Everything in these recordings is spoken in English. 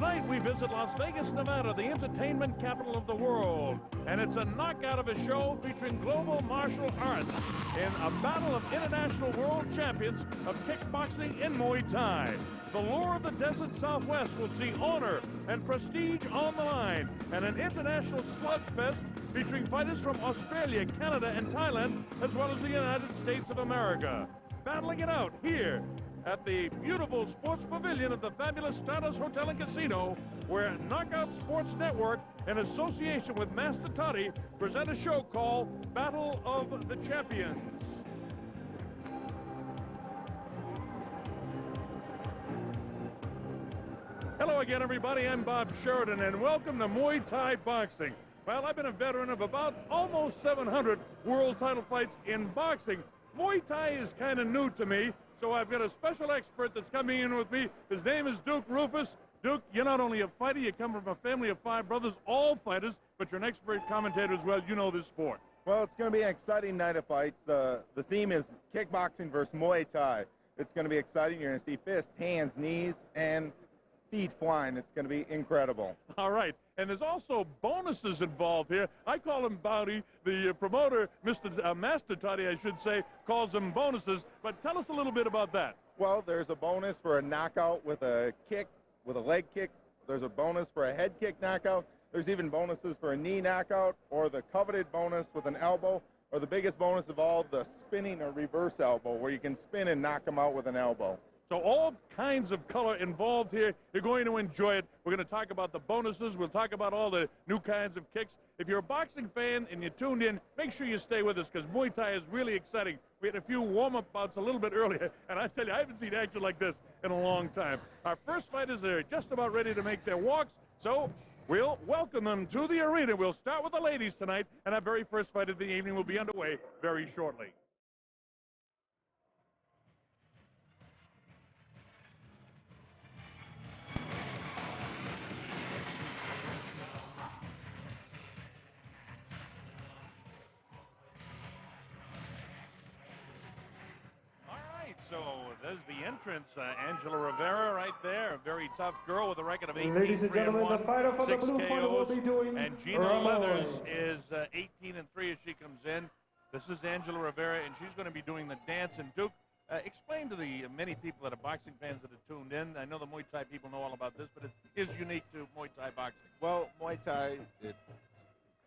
Tonight we visit Las Vegas, Nevada, the entertainment capital of the world. And it's a knockout of a show featuring global martial arts in a battle of international world champions of kickboxing and Muay Thai. The lure of the desert Southwest will see honor and prestige on the line, and an international slugfest featuring fighters from Australia, Canada, and Thailand, as well as the United States of America. Battling it out here at the beautiful sports pavilion of the fabulous Stardust Hotel and Casino, where Knockout Sports Network, in association with Master Toddy, present a show called Battle of the Champions. Hello again, everybody. I'm Bob Sheridan, and welcome to Muay Thai boxing. Well, I've been a veteran of about almost 700 world title fights in boxing. Muay Thai is kind of new to me, so I've got a special expert that's coming in with me. His name is Duke Rufus. Duke, you're not only a fighter, you come from a family of 5 brothers, all fighters, but you're an expert commentator as well. You know this sport. Well, it's going to be an exciting night of fights. The theme is kickboxing versus Muay Thai. It's going to be exciting. You're going to see fists, hands, knees, and feet flying. It's going to be incredible. All right. And there's also bonuses involved here. I call them bounty. The promoter, Master Toddy, I should say, calls them bonuses. But tell us a little bit about that. Well, there's a bonus for a knockout with a kick, with a leg kick. There's a bonus for a head kick knockout. There's even bonuses for a knee knockout, or the coveted bonus with an elbow, or the biggest bonus of all, the spinning or reverse elbow, where you can spin and knock them out with an elbow. So all kinds of color involved here. You're going to enjoy it. We're going to talk about the bonuses. We'll talk about all the new kinds of kicks. If you're a boxing fan and you tuned in, make sure you stay with us, because Muay Thai is really exciting. We had a few warm-up bouts a little bit earlier, and I tell you, I haven't seen action like this in a long time. Our first fighters are just about ready to make their walks, so we'll welcome them to the arena. We'll start with the ladies tonight, and our very first fight of the evening will be underway very shortly. So there's the entrance, Angela Rivera right there, a very tough girl with a record of 18-3-1, Ladies and gentlemen, the fighter for the 6 blue corner will KOs, be doing and Gina Leathers is 18-3 as she comes in. This is Angela Rivera, and she's going to be doing the dance. And Duke, explain to the many people that are boxing fans that are tuned in. I know the Muay Thai people know all about this, but it is unique to Muay Thai boxing. Well, Muay Thai, it's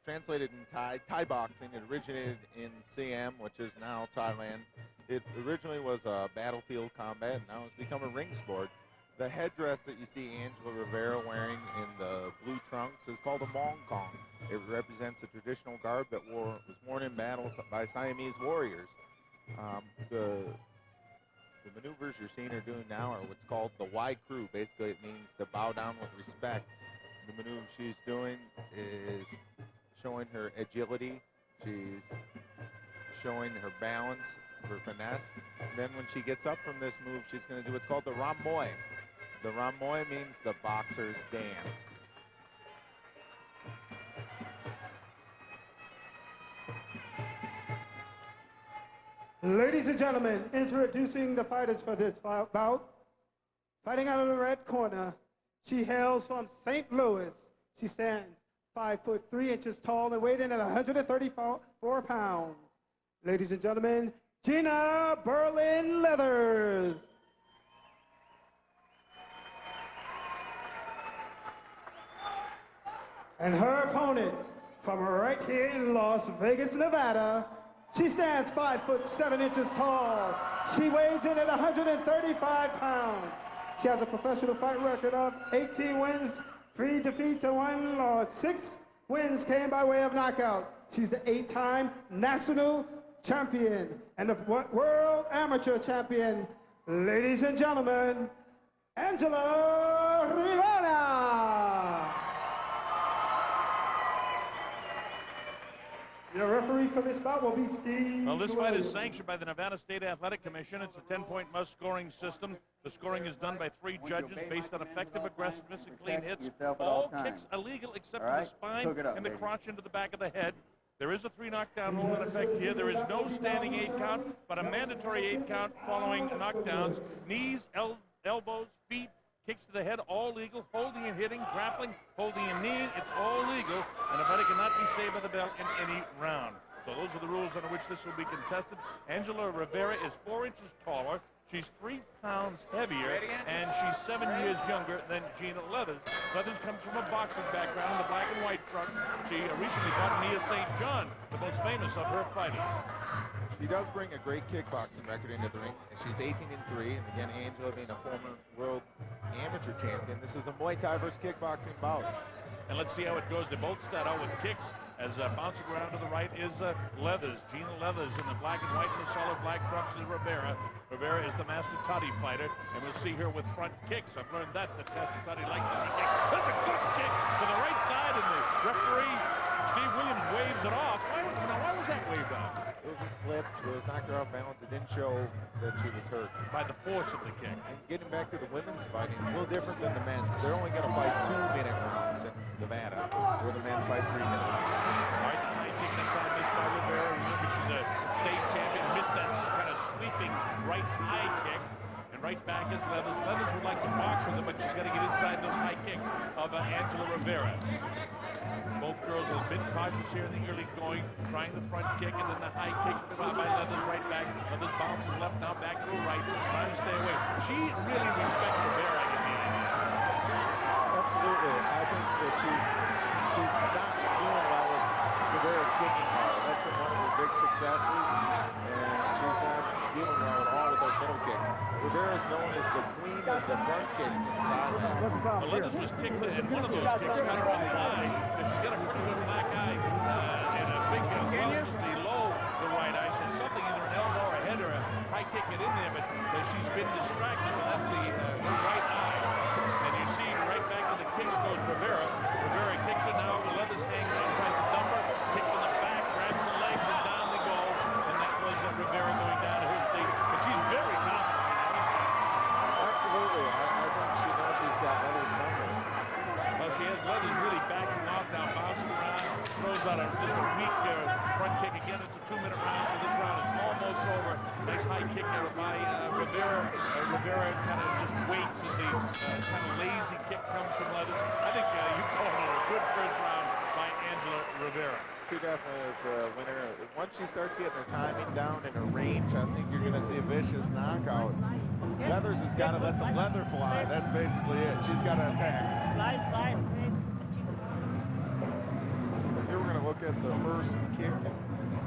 translated in Thai boxing. It originated in Siam, which is now Thailand. It originally was a battlefield combat, and now it's become a ring sport. The headdress that you see Angela Rivera wearing in the blue trunks is called a Mong Kong. It represents a traditional garb that was worn in battles by Siamese warriors. The maneuvers you're seeing her doing now are what's called the Y crew. Basically, it means to bow down with respect. The maneuver she's doing is showing her agility. She's showing her balance, her finesse. And then when she gets up from this move, she's going to do what's called the Ram Moy. The Ram Moy means the boxer's dance. Ladies and gentlemen, introducing the fighters for this bout. Fighting out of the red corner, she hails from St. Louis. She stands 5'3" tall and weighing at 134 pounds. Ladies and gentlemen, Gina Berlin Leathers. And her opponent from right here in Las Vegas, Nevada, she stands 5'7" tall. She weighs in at 135 pounds. She has a professional fight record of 18 wins, 3 defeats, and 1 loss. 6 wins came by way of knockout. She's the 8-time national champion and the world amateur champion. Ladies and gentlemen, Angela Rivera. Your referee for this bout will be Steve. Well, this fight is sanctioned by the Nevada State Athletic Commission. It's a 10-point must-scoring system. The scoring is done by 3 judges based on effective aggressiveness and clean hits. All kicks illegal except for the spine and the crotch into the back of the head. There is a 3 knockdown rule in effect here. There is no standing 8 count, but a mandatory 8 count following knockdowns. Knees, elbows, feet, Kicks to the head, all legal. Holding and hitting, grappling, holding and kneeing, it's all legal. And a fighter cannot be saved by the bell in any round. So those are the rules under which this will be contested. Angela Rivera is 4 inches taller. She's 3 pounds heavier, and she's 7 years younger than Gina Leathers. Leathers comes from a boxing background in the black and white trunks. She recently fought Mia St. John, the most famous of her fighters. She does bring a great kickboxing record into the ring. She's 18-3, and again, Angela being a former world amateur champion. This is a Muay Thai versus kickboxing bout. And let's see how it goes. They both start out with kicks. As bouncing around to the right is Leathers. Gina Leathers in the black and white and the solid black trunks is Rivera. Rivera is the Master Toddy fighter, and we'll see her with front kicks. I've learned that Master Toddy likes the front kick. That's a good kick to the right side, and the referee, Steve Williams, waves it off. Why was that waved off? It was a slip. It was knocked her off balance. It didn't show that she was hurt. By the force of the kick. And getting back to the women's fighting, it's a little different than the men. They're only going to fight 2-minute rounds in Nevada, where the men fight 3-minute rounds. All right, the high kick that time missed by Rivera. Remember, she's a state champion. Missed that kind of sweeping right high kick. And right back is Leathers. Leathers would like to box with her, but she's got to get inside those high kicks of Angela Rivera. Both girls have been cautious here in the early going, trying the front kick and then the high kick by Leathers right back. Leathers bounces left, now back to the right, trying to stay away. She really respects Rivera in the end. Absolutely. I think that she's not doing well with Rivera's kicking power. That's been one of her big successes, and she's not dealing well with all of those middle kicks. Rivera is known as the queen of the front kicks in Thailand. Well, Leathers was kicked, and one of those kicks got her on the eye, and she's got a pretty good black eye and a big, relatively low the right eye, so something either an elbow or a head or a high kick it in there, but she's been distracted, and that's the right eye. And you see right back to the kicks goes Rivera. Rivera kicks her now, Leathers hangs on, tries to dump her, kick in the back, grabs the legs, and down they go. And that was Rivera going down to her seat. But she's very confident. Absolutely. I think she knows she's got Leathers number. Well, she has Leathers really backing off now, bouncing around, throws out just a weak front kick. Again, it's a 2-minute round, so this round is almost over. Nice high kick there by Rivera. Rivera kind of just waits as the kind of lazy kick comes from Leathers. I think you call it a good first round by Angela Rivera. She definitely is a winner. Once she starts getting her timing down and her range, I think you're going to see a vicious knockout. Leathers has got to let the leather fly. That's basically it. She's got to attack. Here we're going to look at the first kick.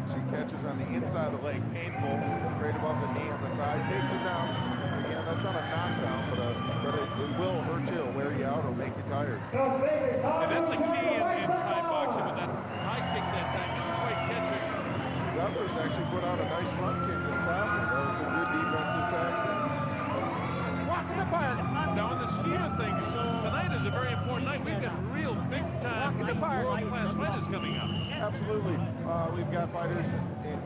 She catches her on the inside of the leg. Painful. Right above the knee on the thigh. Takes her down. Again, that's not a knockdown, but it will hurt you. It'll wear you out or make you tired. And that's a key in Thai boxing with that high kick that time. Didn't quite catch it. The others actually put out a nice front kick to stop her. That was a good defensive tactic. Now, in the scheme of things, tonight is a very important night. We've got real big-time, world-class fighters coming up. Absolutely. We've got fighters in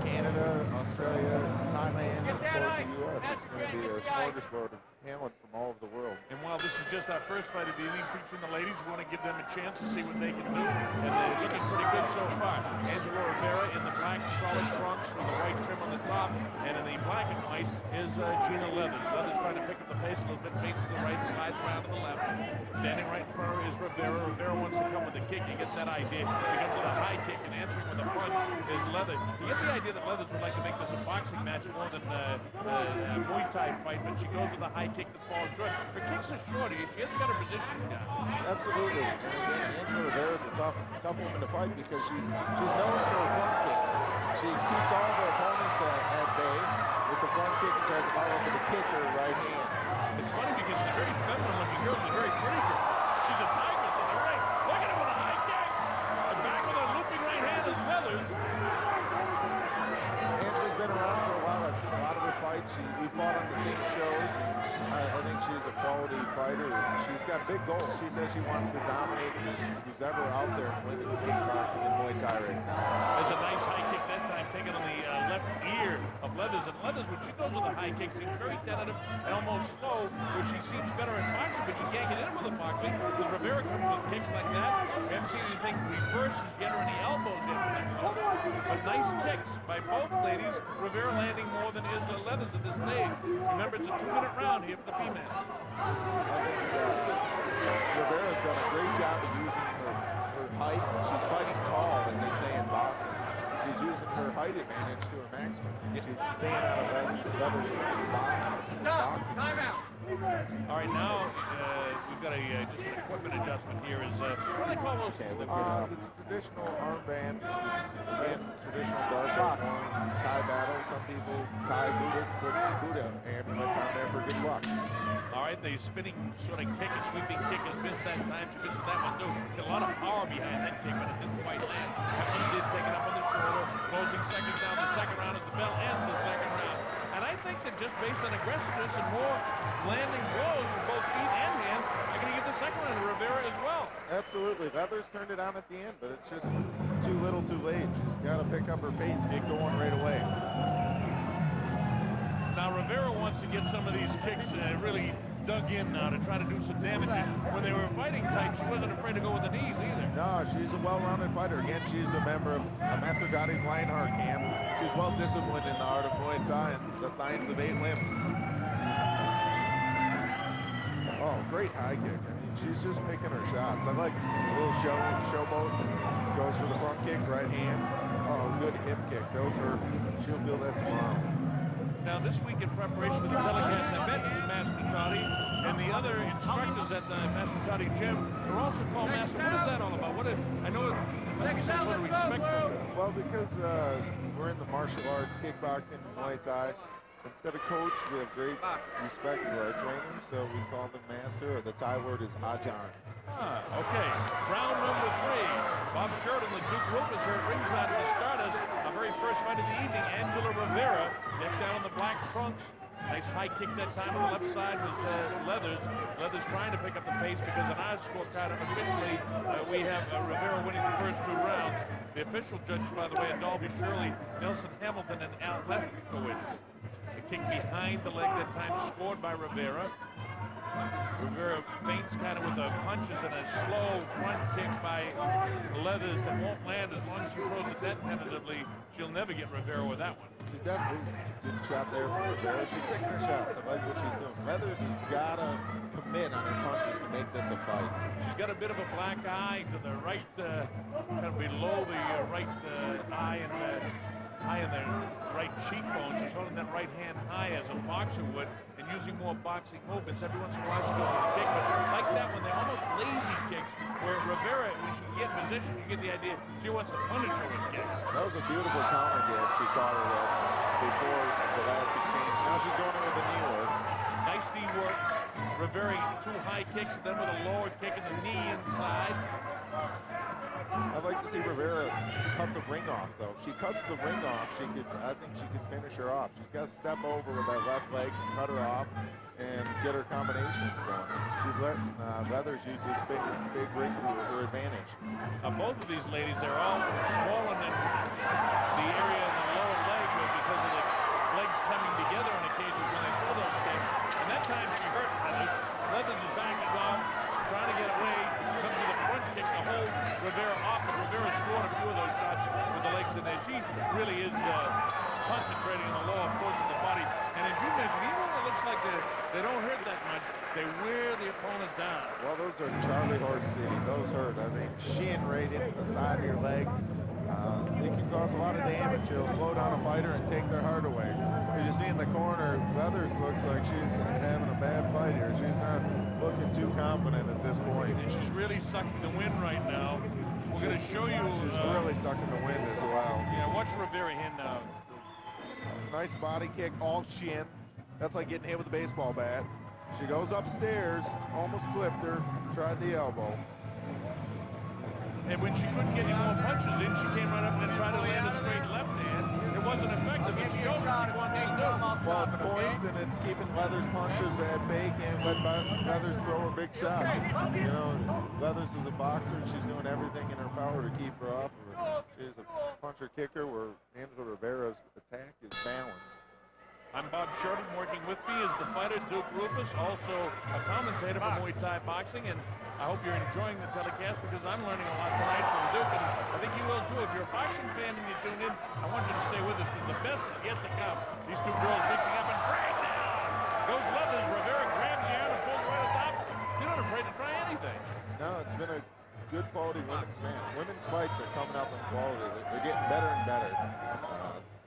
Canada, Australia, Thailand, and of course the U.S. It's going to be a smorgasbord of talent from all over the world. And while this is just our first fight of the evening featuring the ladies, we want to give them a chance to see what they can do. And they're looking pretty good so far. Angela Rivera in the black solid trunks with the white trim on the top. And in the black and white is Gina Leathers. Leathers trying to pick up the pace a little bit, fakes to the right, slides around to the left. Standing right in front of her is Rivera. Rivera wants to come with the kick. He gets that idea. He comes with a high kick, and answering with a punch is Leathers. You get the idea that Leathers would like to make this a boxing match more than a Muay Thai fight, but she goes with a high kick that falls short. Her kicks are short. She hasn't got her position down. Absolutely. And again, Angela Rivera is a tough woman to fight because she's known for her front kicks. She keeps all of her opponents at bay with the front kick and tries to follow up with a kick or a right hand. It's funny because she's a very feminine-looking girl. She's a very pretty girl. She's a tigress in the ring. Look at her with a high kick. And back with a looping right hand is Leathers. Angela's been around for a while. I've seen a lot of her fights. We fought on the same shows. I think she's a quality fighter. She's got big goals. She says she wants to dominate who's ever out there in women's kickboxing and Muay Thai right now. There's a nice high kick that time taken on the left ear of Leathers. And Leathers, when she goes with a high kick, seems very tentative and almost slow, where she seems better at boxing, but she can't get in with the boxing because Rivera comes with kicks like that. We haven't seen anything reverse. She's get her any elbows yet. But nice kicks by both ladies. Rivera landing more than is Leathers at this stage. Remember, it's a 2-minute round here for the females. Rivera's done a great job of using her height. She's fighting tall, as they say in boxing. She's using her height advantage to her maximum. She's staying out of Leather's boxing. All right, now we've got just an equipment adjustment here. What do they call those? It's a traditional armband. It's, again, traditional dark horse Thai battle. Some people, Thai Buddhists, put Buddha amulets on there for good luck. All right, the spinning sort of kick, a sweeping kick has missed that time. She misses that one, too. Got a lot of power behind that kick, but it didn't quite land. That one did take it up on the shoulder. Closing seconds down the second round as the bell ends the second round. And I think that just based on aggressiveness and more landing blows with both feet and hands, I'm going to give the second round to Rivera as well. Absolutely. Leathers turned it on at the end, but it's just too little too late. She's got to pick up her pace and get going right away. Now Rivera wants to get some of these kicks really dug in now to try to do some damage. When they were fighting tight, she wasn't afraid to go with the knees either. No, she's a well-rounded fighter. Again, she's a member of Master Toddy's Lionheart camp. She's well-disciplined in the art of Muay Thai and the science of 8 limbs. Oh, great high kick. I mean, she's just picking her shots. I like a little showboat. Goes for the front kick, right hand. Oh, good hip kick. Those hurt. She'll feel that tomorrow. Now, this week in preparation for the telecast, I met Master Toddy and the other instructors at the Master Toddy gym. They're also called Master. What is that all about? I know it must be some sort of respect for them. Well, because we're in the martial arts, kickboxing, Muay Thai. Instead of coach, we have great respect for our trainers, so we call them Master, or the Thai word is Ajahn. Okay. Round number 3. Bob Sheridan, the Duke Rufus here at ringside to start us. Our very first fight of the evening, Angela Rivera, neck down on the black trunks. Nice high kick that time on the left side was Leathers. Leathers trying to pick up the pace because on our scorecard officially we have Rivera winning the first 2 rounds. The official judges, by the way, are Dalby Shirley, Nelson Hamilton, and Al Lefkowitz. The kick behind the leg that time scored by Rivera. Rivera feints kind of with the punches and a slow front kick by Leathers that won't land as long as she throws it that tentatively. She'll never get Rivera with that one. She's definitely good shot there for Rivera. She's picking her shots. I like what she's doing. Leathers has got to commit on her punches to make this a fight. She's got a bit of a black eye to the right, kind of below the right eye and high in the right cheekbone. She's holding that right hand high as a boxer would and using more boxing movements. Every once in a while she goes for the kick, but like that one, they're almost lazy kicks where Rivera, when she can get in position, you get the idea she wants to punish her with kicks. That was a beautiful counter jab she caught her with before the last exchange. Now she's going in with the knee work. Nice knee work. Rivera 2 high kicks and then with a lower kick in the knee inside. I'd like to see Rivera cut the ring off, though. If she cuts the ring off, I think she could finish her off. She's got to step over with that left leg, cut her off, and get her combinations going. She's letting Leathers use this big ring to her advantage. Both of these ladies, they're all swollen in the area of the lower leg because of the legs coming together on occasions when they throw those kicks. And that time she hurt Leathers. Leathers is backing off, trying to get away. Comes with a front kick to hold Rivera off, but Rivera scored a few of those shots with the legs in there. She really is concentrating on the lower portion of the body. And as you mentioned, even when it looks like they don't hurt that much, they wear the opponent down. Well, those are Charlie Horse City. Those hurt. I mean, shin right into the side of your leg. It can cause a lot of damage. It'll slow down a fighter and take their heart away. As you see in the corner, Leathers looks like she's having a bad fight here. She's not looking too confident at this point. And she's really sucking the wind right now. We're going to show you. She's really sucking the wind as well. Yeah, watch Rivera hit now. Nice body kick, all shin. That's like getting hit with a baseball bat. She goes upstairs, almost clipped her, tried the elbow. And when she couldn't get any more punches in, she came right up and tried to land a straight left hand. It wasn't effective, but she knows what she wanted to do. Well, it's points, and it's keeping Leathers' punches at bay and let Leathers throw her big shots. You know, Leathers is a boxer, and she's doing everything in her power to keep her off of her. She's a puncher-kicker where Angela Rivera's attack is balanced. I'm Bob Sheridan. Working with me is the fighter Duke Rufus, also a commentator for Muay Thai boxing, and I hope you're enjoying the telecast because I'm learning a lot tonight from Duke, and I think you will too. If you're a boxing fan and you tune in, I want you to stay with us because the best is yet to come. These two girls mixing up and drag down. Goes Leathers. Rivera grabs the arm and pulls right You're not afraid to try anything. No, it's been a good quality women's match. Women's fights are coming up in quality. They're getting better and better.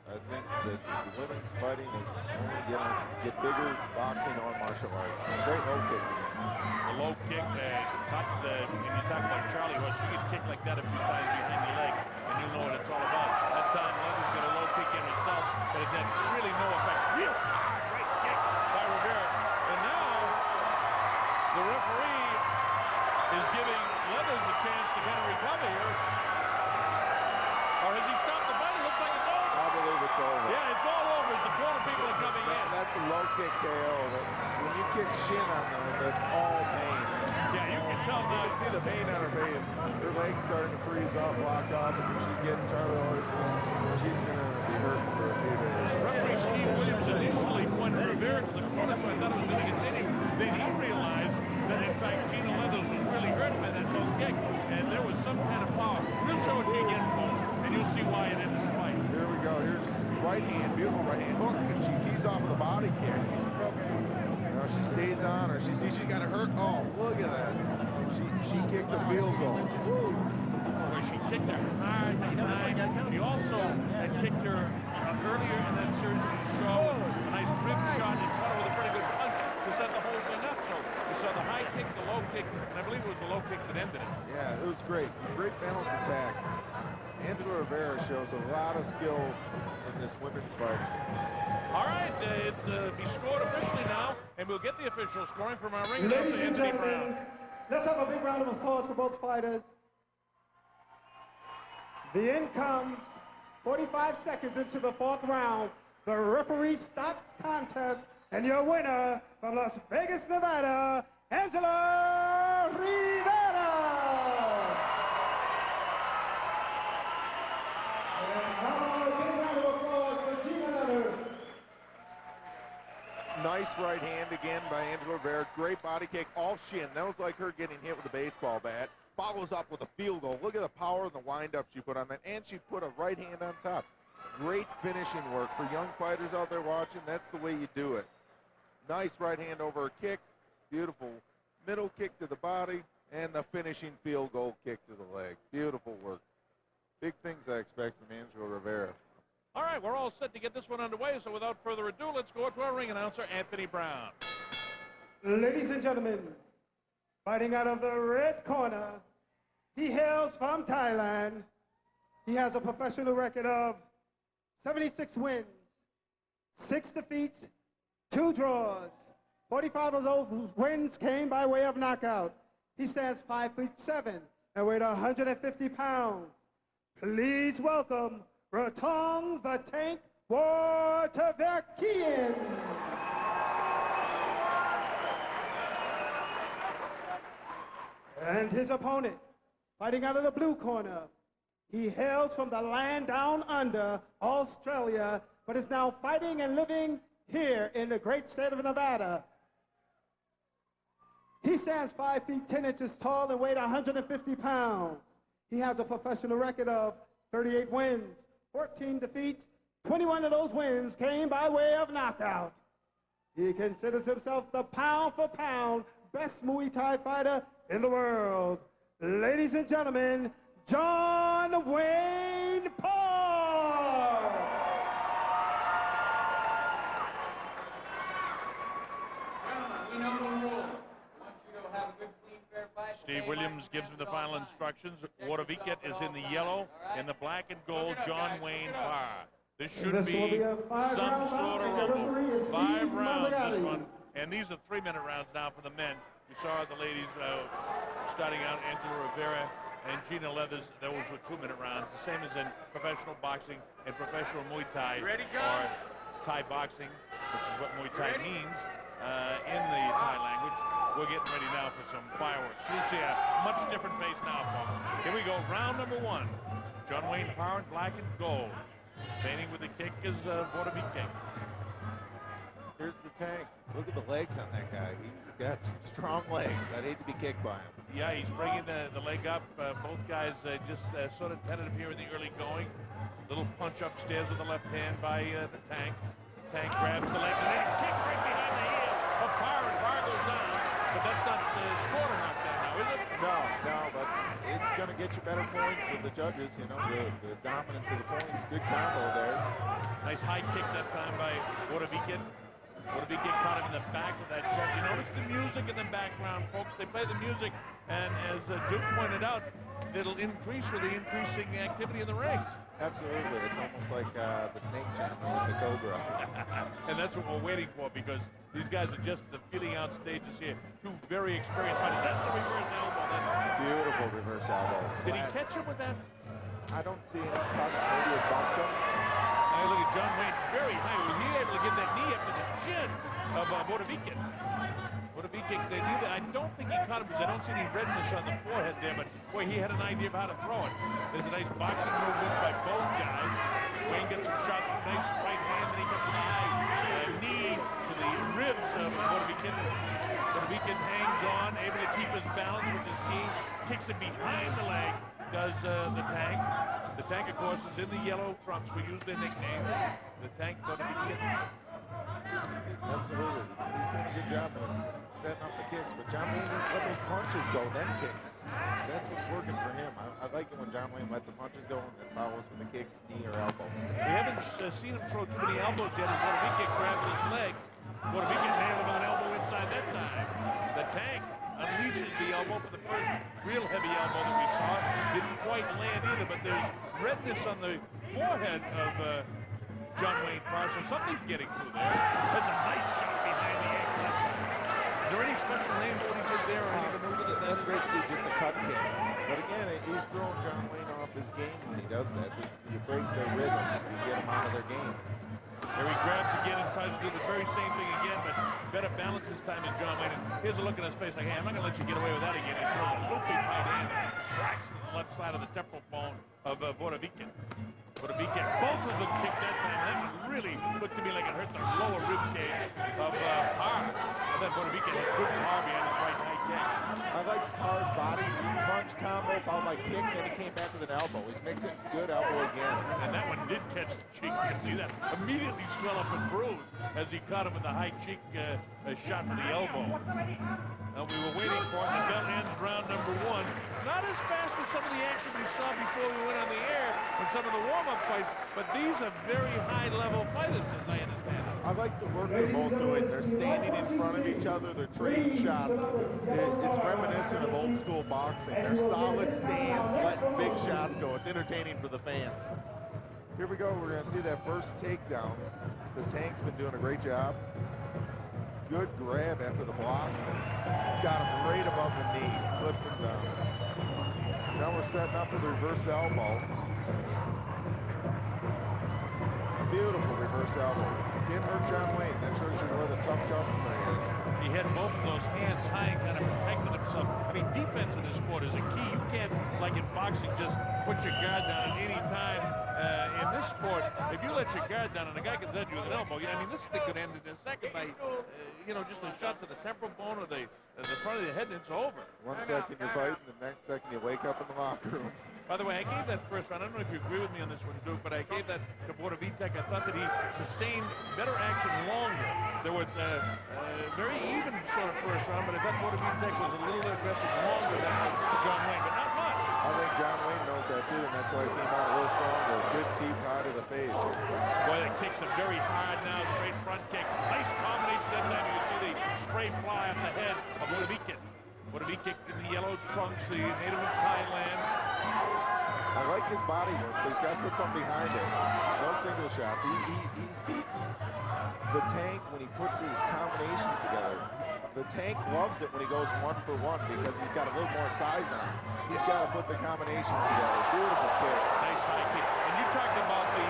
I think that the women's fighting is only going to get bigger, boxing or martial arts. Great low kick again. The low kick, when you talk about Charlie Horse, you can kick like that a few times behind the leg, and you know what it's all about. That time, Leathers got a low kick in herself, but it had really no effect. Real great kick by Rivera. And now, the referee is giving Leathers a chance to kind of recover here. Or has he stopped the fight? It looks like it's over. I believe it's over. Yeah, it's all over as the corner people are coming in. That's a low kick KO. When you kick shin on those, that's all pain. Yeah, you can tell now. You can see the pain on her face. Her legs starting to freeze up, lock up, and she's getting Charlie horses. She's going to be hurting for a few days. Referee Steve Williams initially pointed Rivera to the corner, so I thought it was going to continue. Then he realized that, in fact, Gina Leathers was really hurt by that low kick, and there was some kind of power. We'll show it to you again, folks, and you'll see why it ended the fight. Here we go. Here's right hand, beautiful right hand hook, and she tees off with a body kick. Now she stays on her. She sees she got to hurt. Oh, look at that. She kicked the field goal. Where she kicked her hard behind. She also had kicked her earlier in that series of the show. A nice rib shot and caught her with a pretty good punch to set the whole thing up. So you saw the high kick, the low kick, and I believe it was the low kick that ended it. Yeah, it was great. Great balance attack. Angela Rivera shows a lot of skill in this women's fight. All right, it'll be scored officially now, and we'll get the official scoring from our ring Ladies announcer, and Anthony gentlemen, Brown. let's have a big round of applause for both fighters. The end comes 45 seconds into the fourth round. The referee stops contest, and your winner from Las Vegas, Nevada, Angela Rivera. And now a big round of applause for Gina Leathers. Nice right hand again by Angela Rivera. Great body kick, all shin. That was like her getting hit with a baseball bat. Follows up with a field goal. Look at the power and the wind-up she put on that. And she put a right hand on top. Great finishing work. For young fighters out there watching, that's the way you do it. Nice right hand over a kick. Beautiful middle kick to the body. And the finishing field goal kick to the leg. Beautiful work. Big things I expect from Angela Rivera. All right, we're all set to get this one underway, so without further ado, let's go to our ring announcer, Anthony Brown. Ladies and gentlemen, fighting out of the red corner, he hails from Thailand. He has a professional record of 76 wins, 6 defeats, 2 draws. 45 of those wins came by way of knockout. He stands 5'7" and weighs 150 pounds. Please welcome Rodlung the Tank Wortaveekeat. And his opponent, fighting out of the blue corner, he hails from the land down under, Australia, but is now fighting and living here in the great state of Nevada. He stands 5 feet 10 inches tall and weighs 150 pounds. He has a professional record of 38 wins, 14 defeats. 21 of those wins came by way of knockout. He considers himself the pound-for-pound best Muay Thai fighter in the world. Ladies and gentlemen, John Wayne Parr. We know the rules. We want you to have a good, clean, fair fight. Steve Williams gives him the final instructions. Wortaveekeat is in the yellow, in the black and gold, John Wayne Parr. This should This be will be a some five-round sort of bout, and the referee rumble. is 5 Steve rounds, this Mazzagatti. one. And these are 3-minute rounds now for the men. You saw the ladies starting out, Angela Rivera and Gina Leathers. Those were 2-minute rounds, the same as in professional boxing and professional Muay Thai, or Thai boxing, which is what Muay Thai means in the Thai language. We're getting ready now for some fireworks. You'll see a much different face now, folks. Here we go, round number 1. John Wayne Parr in black and gold. Feigning with the kick is Wortaveekeat. Here's the Tank. Look at the legs on that guy. He's got some strong legs. I'd hate to be kicked by him. Yeah, he's bringing the leg up. Both guys just sort of tentative here in the early going. Little punch upstairs with the left hand by the Tank. Tank grabs the legs and then he kicks right behind the heel of Parr, and Parr goes down. but that's not scored or knockdown now, is it? No, but it's going to get you better points with the judges. You know, the dominance of the points. Good combo there. Nice high kick that time by Wortaveekeat. Wortaveekeat caught him in the back with that jump. You notice the music in the background, folks. They play the music, and as Duke pointed out, it'll increase with the increasing activity in the ring. Absolutely. It's almost like the snake channel with the cobra. And that's what we're waiting for, because these guys are just the feeling out stages here. Two very experienced fighters. That's the reverse elbow. That's Beautiful reverse elbow. Did he catch him with that? I don't see any cuts. Maybe it bumped him. Now look at John Wayne, very high. Was he able to get that knee up to the chin of Wortaveekeat? Wortaveekeat, I don't think he caught him because I don't see any redness on the forehead there, but boy, he had an idea of how to throw it. There's a nice boxing movement by both guys. Wayne gets some shots from nice right hand, then he comes to the high knee to the ribs of Wortaveekeat. Wortaveekeat hangs on, able to keep his balance with his knee, kicks it behind the leg, does the Tank. The Tank, of course, is in the yellow trunks. We use their nickname. The Tank, Wortaveekeat. Absolutely. He's doing a good job of setting up the kicks, but John Wayne needs to let those punches go, then kick. That's what's working for him. I like it when John Wayne lets the punches go and then follows with the kicks, knee or elbow. We haven't seen him throw too many elbows yet as Wortaveekeat grabs his legs. Wortaveekeat nailed him with an elbow inside that time. The Tank unleashes the elbow for the first real heavy elbow that we saw. Didn't quite land either, but there's redness on the forehead of John Wayne Parr, so something's getting through there. There's a nice shot behind the ankle. Is there any special name for what he did there, or any maneuver That's basically just a cut kick. But again, he's throwing John Wayne off his game when he does that. You break their rhythm, you get them out of their game. There he grabs again and tries to do the very same thing again, but better balance this time than John Wayne. And here's a look on his face like, hey, I'm not going to let you get away with that again. He throws a looping right hand and cracks the left side of the temporal bone of Wortaveekeat. Wortaveekeat, both of them kicked that time. That one really looked to me like it hurt the lower rib cage of Parr. I thought Wortaveekeat had good power behind his right high kick. I like Parr's body punch combo, followed by kick, then he came back with an elbow. He's mixing good elbow again. And that one did catch the cheek. You can see that immediately swell up and bruise as he caught him with the high cheek shot for the elbow. Now we were waiting for it. The bell ends round number one. Not as fast as some of the action we saw before we went on the air in some of the warm-up fights, but these are very high-level fighters, as I understand it. I like the work they're both doing. They're standing in front of each other. They're trading shots. It's reminiscent of old school boxing. They're solid stands, letting big shots go. It's entertaining for the fans. Here we go. We're going to see that first takedown. The Tank's been doing a great job. Good grab after the block. Got him right above the knee. Clipped him down. Now we're setting up for the reverse elbow. Beautiful reverse elbow. Didn't hurt John Wayne. That shows you what a tough customer he is. He had both of those hands high and kind of protected himself. I mean, defense in this sport is a key. You can't, like in boxing, just put your guard down at any time. In this sport, if you let your guard down and a guy comes at you with an elbow, I mean, this thing could end in a second by, just a shot to the temporal bone or the front of the head, and it's over. 1 second you're fighting, the next second you wake up in the locker room. By the way, I gave that first round. I don't know if you agree with me on this one, Duke, but I gave that to Wortaveekeat. I thought that he sustained better action longer. There were very even sort of first round, but I thought Wortaveekeat was a little aggressive longer than John Wayne, but not much. I think John Wayne knows that too, and that's why he came out a little stronger. Good teep-high to the face. Boy, that kicks him very hard now. Straight front kick. Nice combination that time. You can see the spray fly off the head of Wortaveekeat. Wortaveekeat in the yellow trunks, the native of Thailand. I like his body work, but he's got to put something behind it. No single shots. He's beaten the Tank when he puts his combinations together. The Tank loves it when he goes 1-for-1 because he's got a little more size on him. He's got to put the combinations together. Beautiful kick. Nice high kick. And you talked about the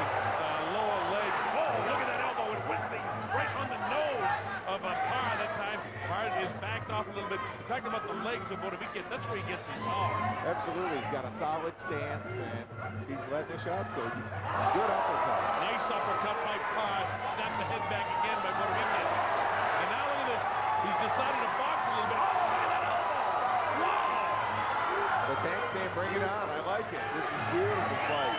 lower legs. Oh, look at that elbow. It went right on the nose of Parr that time. Parr is backed off a little bit. You're talking about the legs of Wortaveekeat. That's where he gets his power. Absolutely. He's got a solid stance, and he's letting the shots go. Good uppercut. Nice uppercut by Parr. Snapped the head back again by Wortaveekeat. And now look at this. He's decided to box a little bit. Oh, look at that elbow. Wow. The Tank saying, bring it on. I like it. This is a beautiful fight.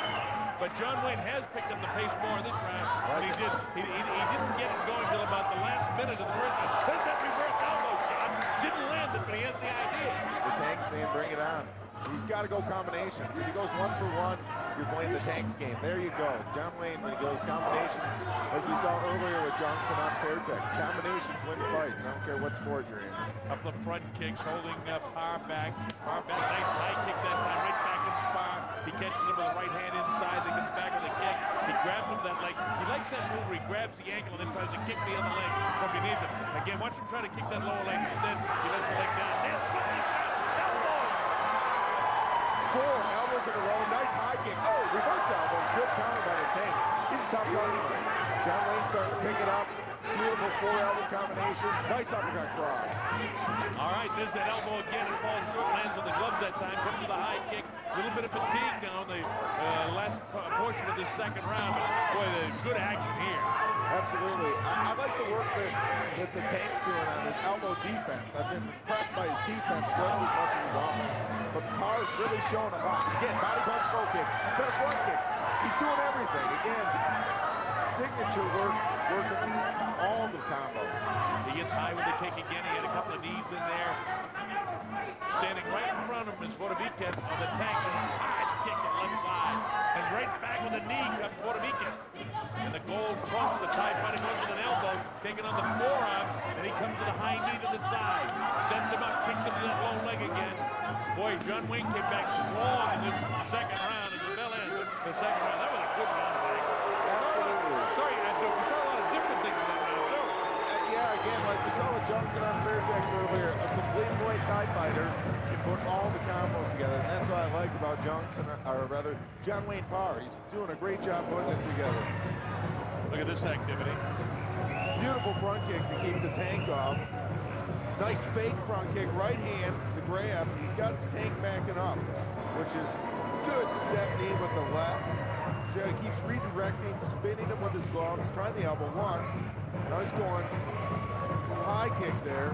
But John Wayne has picked up the pace more in this round than he did. He didn't get it going until about the last minute of the first round. There's that reverse elbow shot. Didn't land it, but he has the idea. The Tank's saying bring it on. He's got to go combinations. If he goes 1 for 1, you're playing the Tank's game. There you go. John Wayne, when he goes combinations, as we saw earlier with Johnson on Fairtex, combinations win fights. I don't care what sport you're in. Couple of front kicks holding Parr back. Parr back, nice high kick that time, right back in Parr. He catches him with the right hand inside, then comes back with a kick. He grabs him that leg. He likes that move where he grabs the ankle and then tries to kick the other leg from beneath him. Again, watch him try to kick that lower leg. Instead, he lets the leg down. Elbows! 4 elbows in a row. Nice high kick. Oh, reverse elbow. Good counter by the Tank. He's a tough customer. John Wayne starting to pick it up. Beautiful 4 elbow combination. Nice uppercut cross. All right, there's that elbow again. It falls short, lands on the gloves that time. Comes with a high kick. A little bit of fatigue now on the last portion of this second round. But boy, there's good action here. Absolutely. I like the work that the Tank's doing on his elbow defense. I've been impressed by his defense just as much as his offense. But Parr's really showing a lot. Again, body punch, low kick, then a front kick. He's doing everything. Again, signature work, working all the combos. He gets high with the kick again. He had a couple of knees in there. Standing right in front of him is Wortaveekeat on the Tank. There's a hard kick to the left side. And right back with a knee comes Wortaveekeat. And the gold trunks, the Thai fighter goes with an elbow, taking on the forearms, and he comes with a high knee to the side. Sends him up, kicks him to that low leg again. Boy, John Wayne came back strong in this second round as the bell ends the second round. That was a good round, Mike. Absolutely. Sorry, we saw a lot of different things in that round, too. Yeah, again, like we saw with Johnson on Fairtex earlier, a complete Muay Thai fighter can put all the combos together. And that's what I like about Johnson, or rather, John Wayne Parr. He's doing a great job putting it together. Look at this activity. Beautiful front kick to keep the Tank off. Nice fake front kick, right hand, the grab. He's got the Tank backing up, which is good step knee with the left. See how he keeps redirecting, spinning him with his gloves, trying the elbow once. Now he's going high kick there.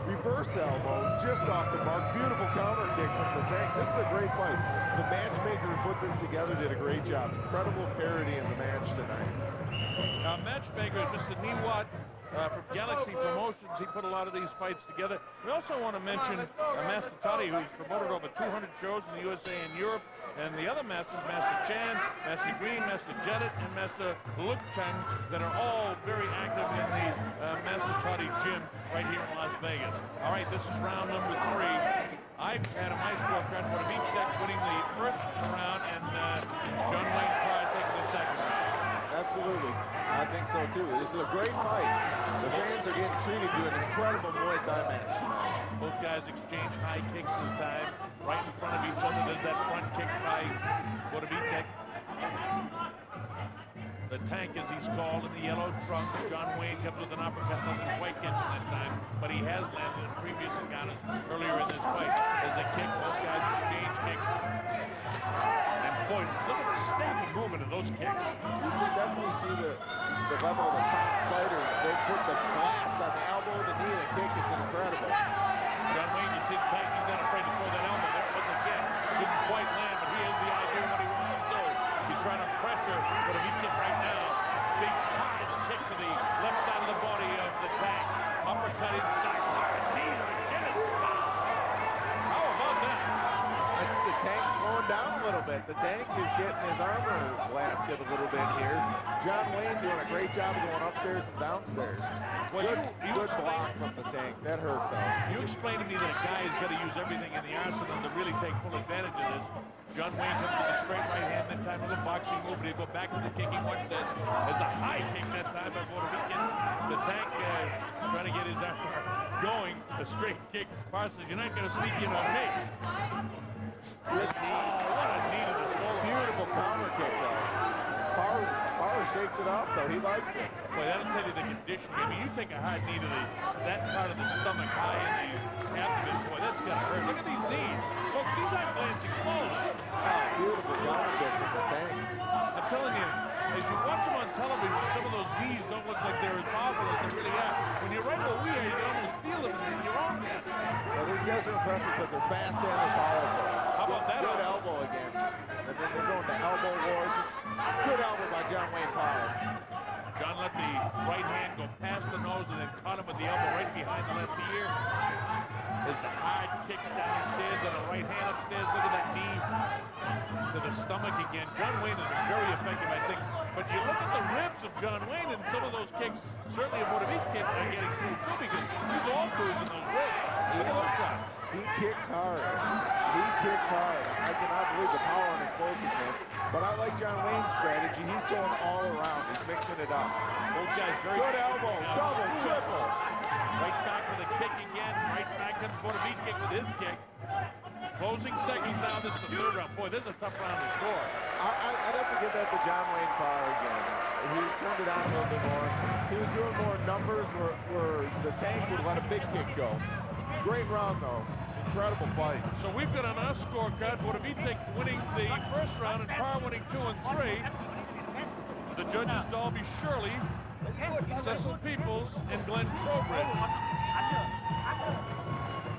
Reverse elbow, just off the mark. Beautiful counter kick from the Tank. This is a great fight. The matchmaker who put this together did a great job. Incredible parity in the match tonight. Matchmaker, Mr. Niwat from Galaxy Promotions. He put a lot of these fights together. We also want to mention Master Toddy, who's promoted over 200 shows in the USA and Europe. And the other masters, Master Chan, Master Green, Master Jedit, and Master Luk Chang, that are all very active in the Master Toddy gym right here in Las Vegas. All right, this is round number 3. I've had my scorecard for Vegas winning the first round and John Wayne Parr taking the second round. Absolutely. I think so too. This is a great fight. The fans are getting treated to an incredible Muay Thai match tonight. Both guys exchange high kicks this time, right in front of each other. There's that front kick by Wortaveekeat. The Tank, as he's called, in the yellow trunks. John Wayne comes with an uppercut, doesn't quite get to that time, but he has landed in previous encounters earlier in this fight. There's a kick, both guys exchange kicks. And boy, look at the snappy movement of those kicks. You can definitely see the level of the top fighters. They put the blast on the elbow, the knee, the kick. It's incredible. John Wayne, you see the Tank, he's not afraid to throw that elbow. There it was again. Didn't quite land, but he has the idea what he wants to do. He's trying to pressure Wortaveekeat right now. Big hard kick to the left side of the body of the Tank. Uppercut inside, hard knee to the chin. How about that? I see the Tank slowing down a little bit. The Tank is getting his armor blasted a little bit here. John Wayne doing a great job of going upstairs and downstairs. Well, Good block from the Tank. That hurt, though. You explained to me that a guy has got to use everything in the arsenal to really take full advantage of this. John Wayne comes with a straight right hand, that time a little boxing move, but he'll go back to the kicking. Watch this. There's a high kick that time by Wortaveekeat. The Tank trying to get his arm going. A straight kick. Parr says, you're not going to sneak in on me. Good knee. What a knee to the shoulder. Beautiful counter kick, though. Parr shakes it off, though. He likes it. Boy, that'll tell you the condition. I mean, you take a hard knee to that part of the stomach, high in the abdomen. Boy, that's got to hurt. Look at these knees. Folks, these aren't glancing close. Oh, beautiful counter kick from the Tank. I'm telling you, as you watch them on television, some of those knees don't look like they're as powerful as they really are. When you're right where we are, you can almost feel them in your own head. Well, these guys are impressive because they're fast and they're powerful. How about that? Good elbow again. And then they're going to elbow wars. Good elbow by John Wayne Parr. John let the right hand go past the nose and then caught him with the elbow right behind the here is the hard kicks downstairs and a right hand upstairs. Look at that knee to the stomach again. John Wayne has been very effective, I think. But you look at the ribs of John Wayne, and some of those kicks, certainly a Wortaveekeat are getting through too, because he's all bruising those ribs. Look at those shots. He kicks hard. He kicks hard. I cannot believe the power and explosiveness. But I like John Wayne's strategy. He's going all around. He's mixing it up. Both guys very good elbow, double, triple. Right back with a kick again. Right back comes Wortaveekeat with his kick. Closing seconds now. This is the third round. Boy, this is a tough round to score. I'd have to give that to John Wayne Parr again. He turned it on a little bit more. He was doing more numbers where the Tank would let a big kick go. Great round, though. Incredible fight. So we've got on our scorecard Wortaveekeat winning the first round and Parr winning 2 and 3. The judges Dalby Shirley, Cecil Peoples, and Glenn Trowbridge.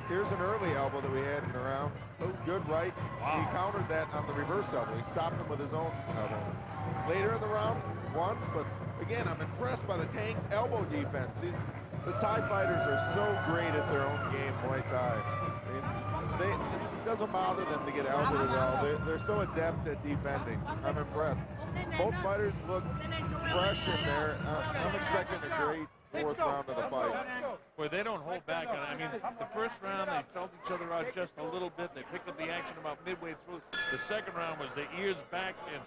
Here's an early elbow that we had in the round. Oh, good right. Wow. He countered that on the reverse elbow. He stopped him with his own elbow. Later in the round, once, but again, I'm impressed by the Tank's elbow defense. The Thai fighters are so great at their own game, Muay Thai. I mean, it doesn't bother them to get elbowed at all. They're so adept at defending. I'm impressed. Both fighters look fresh in there. I'm expecting a great fourth round of the fight. Boy, they don't hold back. I mean, the first round, they felt each other out just a little bit. They picked up the action about midway through. The second round was the ears back, and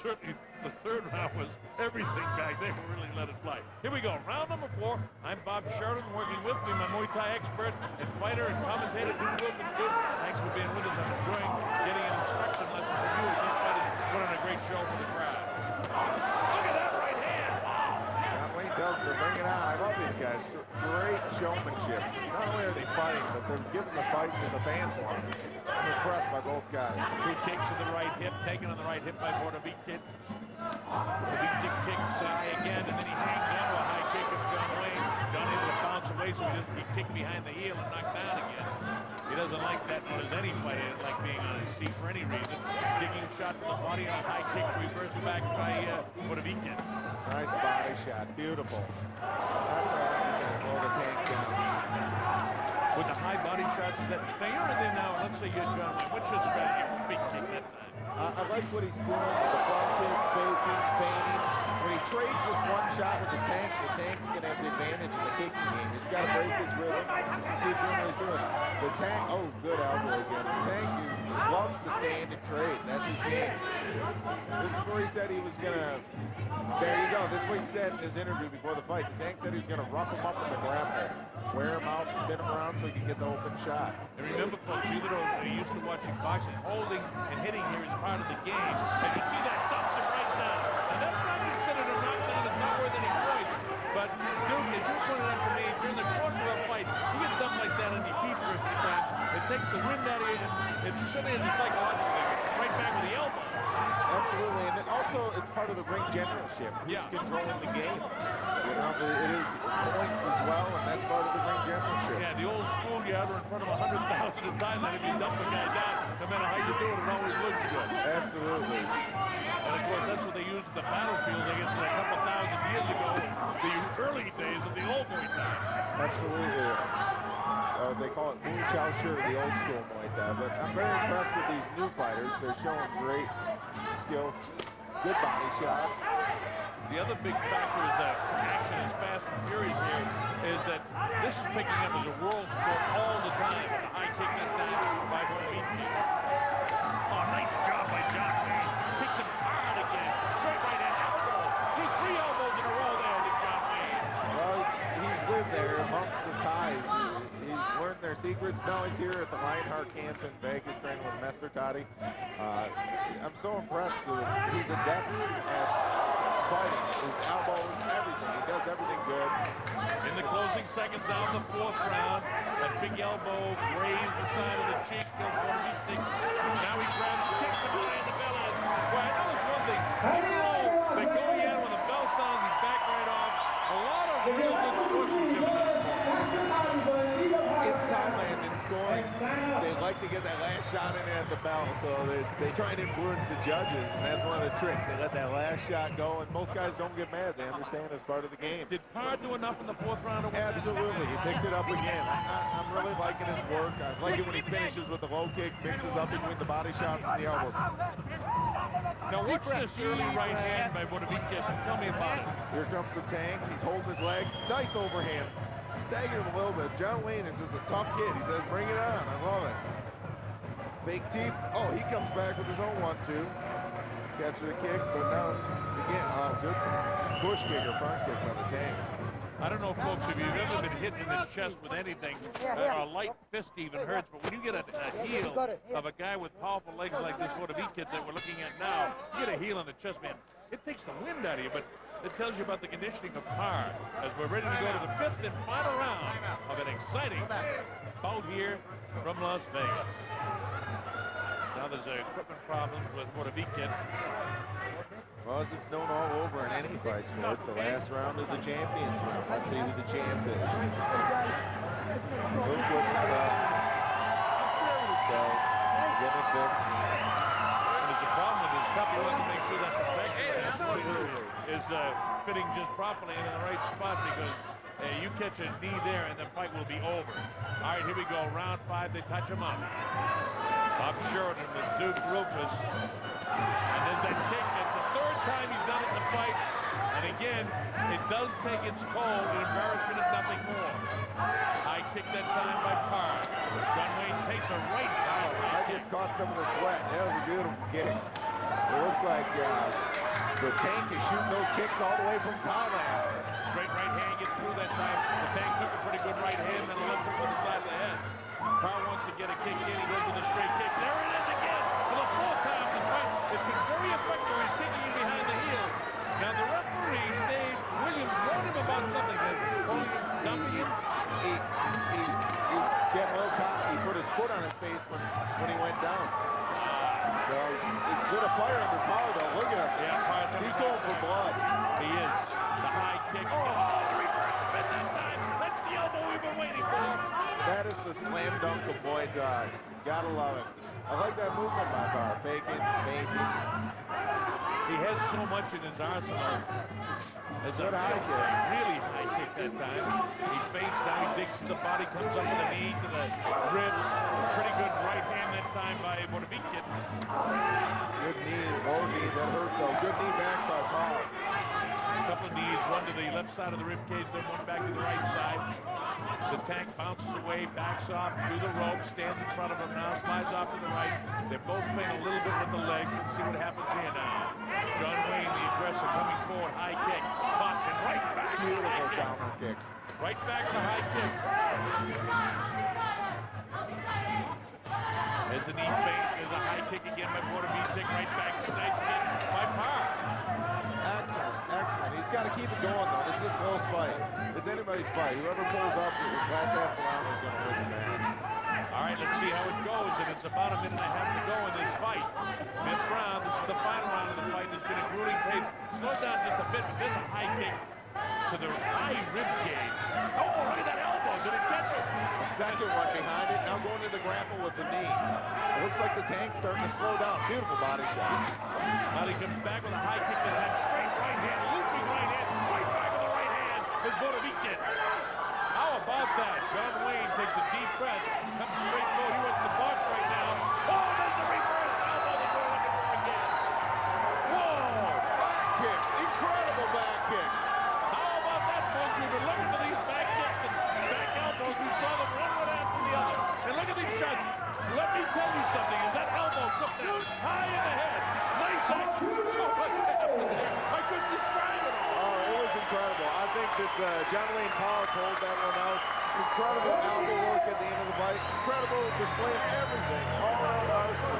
certainly the third round was everything back. They really let it fly. Here we go, round number 4. I'm Bob Sheridan, working with me, my Muay Thai expert and fighter and commentator, Duke Wilkins. Duke, thanks for being with us. I'm enjoying getting an instruction lesson from you. These fighters put on a great show for the crowd. Look at that right hand. John Wayne tells them to bring it on. I love these guys. Great showmanship. Not only are they fighting, but they're giving the fight that the fans want. I'm impressed by both guys. 2 kicks to the right hip, taken on the right hip by Wortaveekeat. Wortaveekeat kicks again, and then he hangs on to a high kick of John Wayne. John able to bounce away, so he kicked behind the heel and knocked down again. He doesn't like that one as any fighter. He doesn't like being on his feet for any reason. Kicking shot to the body and a high kick reversed back by Wortaveekeat. Nice body shot. Beautiful. That's how he's going to slow the Tank down. With the high body shots, is that now you're in there now? Let's say you're John Wayne. What's your strategy for big kick that time? I like what he's doing with the front kick, faking, feigning. When he trades just one shot with the Tank's going to have the advantage in the kicking game. He's got to break his rhythm, keep doing what he's doing. The Tank, oh, good elbow again. The Tank loves to stand and trade. That's his game. This is where he said he was going to, there you go. This is what he said in his interview before the fight. The Tank said he was going to rough him up in the grapple, wear him out, spin him around so he can get the open shot. And remember, folks, you that are used to watching boxing, holding and hitting here is part of the game. And you see that dumps him right down. And that's not considered a knockdown. It's not worth any points. But, Duke, as you pointed out to me, during the course of a fight, you get something like that on your teeth for a few times. It takes the wind out of you, and it certainly is a psychological thing. Right back with the elbow. Absolutely, and also it's part of the ring generalship. Who's controlling the game? You know, it is points as well, and that's part of the ring generalship. Yeah, the old schoolyard in front of 100,000 at Thailand. If you dump a guy down, no matter how you do it, it always looks good. Absolutely. And of course, that's what they used in the battlefields, I guess, a couple thousand years ago, the early days of the old Muay Thai. Absolutely. They call it Muay Chow Shur, the old school Muay Thai. But I'm very impressed with these new fighters. They're showing great skill. Good body shot. The other big factor is that action is fast and furious here, is that this is picking up as a world sport all the time. The high kick that time by Wortaveekeat. Oh, nice job by John Wayne. Kicks him hard again. Straight right hand elbow. 3 elbows in a row there to John Wayne. Well, he's lived there amongst the Thais. He's learned their secrets. Now he's here at the Lionheart camp in Vegas training with Master Toddy. I'm so impressed with him. He's adept at fighting. His elbows, everything. He does everything good. In the closing seconds now of the 4th round, that big elbow grazed the side of the cheek. Now he grabs, kicks him high in the belly. Well, I know there's one thing. Even though they go in when the bell sounds, he's back right off. A lot of real good sportsmanship in this sport. In Thailand, in scoring, they like to get that last shot in at the bell, so they try and influence the judges, and that's one of the tricks. They let that last shot go, and most guys don't get mad. They understand it's part of the game. Did Parr do enough in the fourth round to win that? Absolutely. He picked it up again. I'm really liking his work. I like it when he finishes with the low kick, mixes up between the body shots and the elbows. Now watch this early right hand by Wortaveekeat. Tell me about it. Here comes the Tank. He's holding his leg. Nice overhand. Staggered him a little bit. John Wayne is just a tough kid. He says, bring it on. I love it. Fake teep. Oh, he comes back with his own 1-2. Catch the kick, but now, again, good push kick or front kick by the Tank. I don't know, folks, if you've ever been hit in the chest with anything, a light fist even hurts, but when you get a heel of a guy with powerful legs like this Wortaveekeat that we're looking at now, you get a heel in the chest, man, it takes the wind out of you, but it tells you about the conditioning of Parr as we're ready to go to the 5th and final round of an exciting bout here from Las Vegas. Now there's equipment problems with Wortaveekeat. Well, as it's known all over in any fight sport, the last round is the champion's round. Let's see who the champ is. Good equipment, so get it fixed. There's a problem with his cup. He wants to make sure that the protector is fitting just properly and in the right spot, because you catch a knee there and the fight will be over. All right, here we go. Round 5. They touch him up. Bob Sheridan with Duke Rufus. And there's that kick. It's the 3rd time he's done it in the fight. And again, it does take its toll. An embarrassment if nothing more. High kick that time by Parr. John Wayne takes a right power. I just caught some of the sweat. That was a beautiful kick. It looks like the Tank is shooting those kicks all the way from Thailand. Straight right hand gets through that time. The Tank took a pretty good right hand, then a left hook to the side of the head. Parr wants to get a kick in. He goes with a straight kick. There it is again. For the 4th time in the fight. It's been very effective. He's kicking in behind the heel. Now the referee, Dave Williams, warned him about something. He's dumping him. He's getting a little cocky. He put his foot on his face when he went down. So it's lit a fire under Parr, though. Look at him. Yeah, Parr. He's going for blood. He is. The high kick. Oh, the reverse spin that time. That's the elbow we've been waiting for. That is the slam dunk of Muay Thai. Gotta love it. I like that movement by Parr. Faking, faking. He has so much in his arsenal. There's a high kick. Really high kick that time. He feints down, he digs to the body, comes up to the knee, to the ribs. Pretty good right hand that time by Wortaveekeat. Good knee, low knee, that hurt though. Good knee back by Parr. A couple of knees, one to the left side of the rib cage, then one back to the right side. The Tank bounces away, backs off, through the rope, stands in front of him now, slides off to the right. They're both playing a little bit with the legs. Let's see what happens here now. John Wayne, the aggressor, coming forward, high kick, caught, and right back. Beautiful counter kick. Right back to the high kick. There's a knee feint, there's a high kick again by Wortaveekeat, right back to the nice kick by Parr. Excellent, excellent. He's got to keep it going, though. This is a close fight. It's anybody's fight. Whoever pulls up in this last half round is going to win the match. All right, let's see how it goes, and it's about a minute and a half to go in this fight. 5th round, this is the final round of the fight. There's been a grueling pace. Slow down just a bit, but there's a high kick to the high rib cage. Oh, look at that elbow. Did it catch him? The second one behind it, now going to the grapple with the knee. It looks like the Tank's starting to slow down. Beautiful body shot. Now he comes back with a high kick to that straight right hand, looping right hand, right back with the right hand is Wortaveekeat. How about that? John Wayne takes a deep breath, comes straight forward. He wants to box right now. Oh, there's a reverse elbow that we're looking for again. Whoa! Back kick. Incredible back kick. How about that, folks? We've been looking for these back kicks and back elbows. We saw them one after the other. And look at these shots. Let me tell you something. As that elbow comes down high in the head. Nice action. So much happened there. I couldn't describe it. Oh, it was incredible. I think that John Wayne Parr pulled that one out. Incredible elbow work at the end of the fight. Incredible display of everything. All around arsenal.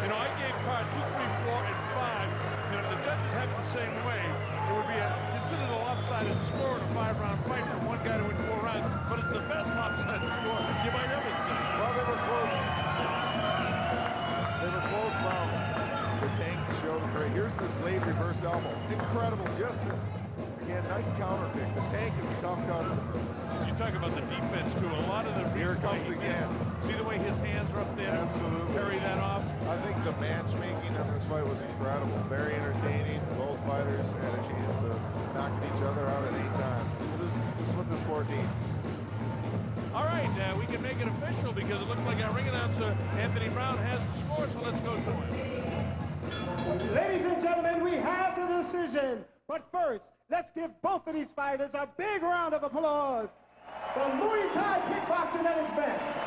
You know, I gave Parr 2, 3, 4, and 5. You know, if the judges have it the same way, it would be considered a lopsided score in a 5-round fight for one guy to win 4 rounds. But it's the best lopsided score you might ever see. Well, they were close. They were close rounds. The Tank showed a great. Here's this late reverse elbow. Incredible. Just this. Again, nice counter pick. The Tank is a tough customer. You talk about the defense, too. A lot of the Here it comes again. See the way his hands are up there? Absolutely. Carry that off. I think the matchmaking on this fight was incredible. Very entertaining. Both fighters had a chance of knocking each other out at any time. This is what the sport needs. All right, we can make it official because it looks like our ring announcer, Anthony Brown, has the score, so let's go to him. Ladies and gentlemen, we have the decision. But first, let's give both of these fighters a big round of applause for Muay Thai kickboxing at its best.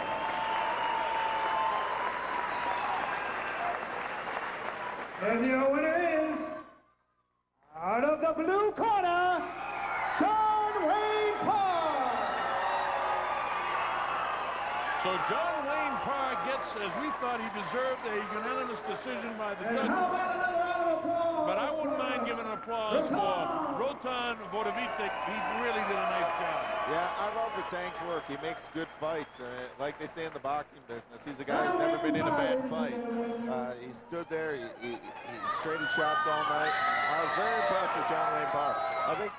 And your winner is, out of the blue corner, John Wayne Parr. So John Wayne Parr gets, as we thought he deserved, a unanimous decision by the And judges. how about another round of applause? But I wouldn't mind giving an applause for Wortaveekeat. He really did a nice job. Yeah, I love the Tank's work. He makes good fights. Like they say in the boxing business, he's a guy who's never been in a bad fight. He stood there. He traded shots all night. I was very impressed with John Wayne Parr. I think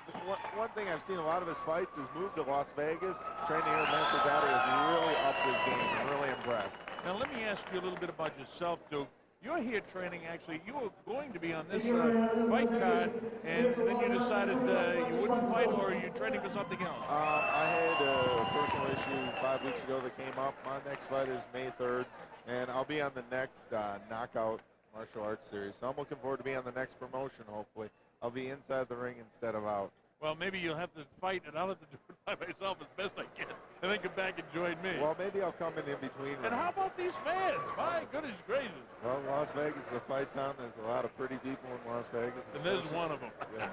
one thing I've seen a lot of his fights is moved to Las Vegas. Training here with Master Toddy has really upped his game. I'm really impressed. Now let me ask you a little bit about yourself, Duke. You're here training, actually. You were going to be on this fight card, and then you decided you wouldn't fight, or are you training for something else? I had a personal issue 5 weeks ago that came up. My next fight is May 3rd, and I'll be on the next knockout martial arts series. So I'm looking forward to being on the next promotion, hopefully. I'll be inside the ring instead of out. Well, maybe you'll have to fight, and I'll have to do it by myself as best I can, and then come back and join me. Well, maybe I'll come in between And how rounds. about these fans? My goodness gracious. Well, Las Vegas is a fight town. There's a lot of pretty people in Las Vegas. And there's one of them. Yeah.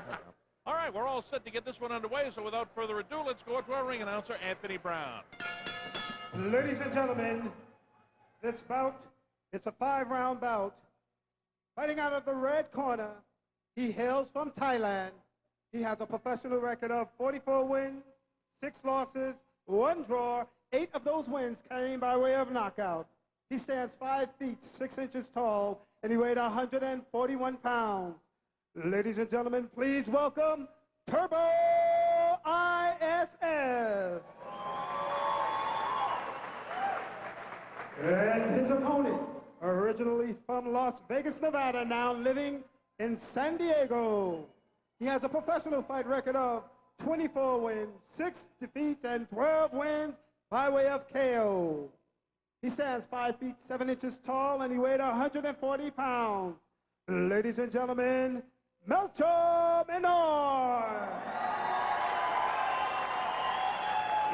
All right, we're all set to get this one underway, so without further ado, let's go to our ring announcer, Anthony Brown. Ladies and gentlemen, this bout, it's a 5-round bout. Fighting out of the red corner, he hails from Thailand. He has a professional record of 44 wins, 6 losses, 1 draw. 8 of those wins came by way of knockout. He stands 5 feet, 6 inches tall, and he weighed 141 pounds. Ladies and gentlemen, please welcome Turbo ISS. And his opponent, originally from Las Vegas, Nevada, now living in San Diego. He has a professional fight record of 24 wins, 6 defeats, and 12 wins by way of KO. He stands 5 feet 7 inches tall, and he weighed 140 pounds. Ladies and gentlemen, Melchior Menor.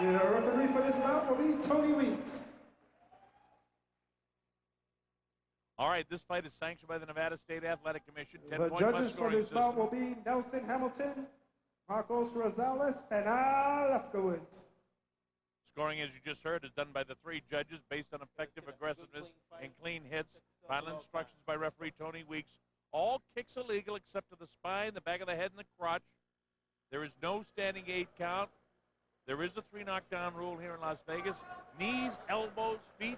Your referee for this bout will be Tony Weeks. All right, this fight is sanctioned by the Nevada State Athletic Commission. The 10-point judges must for scoring this bout system. will be Nelson Hamilton, Marcos Rosales, and Al Lefkowitz. Scoring, as you just heard, is done by the 3 judges based on effective aggressiveness and clean hits. Final instructions by referee Tony Weeks. All kicks are legal except to the spine, the back of the head, and the crotch. There is no standing 8 count. There is a 3 knockdown rule here in Las Vegas. Knees, elbows, feet.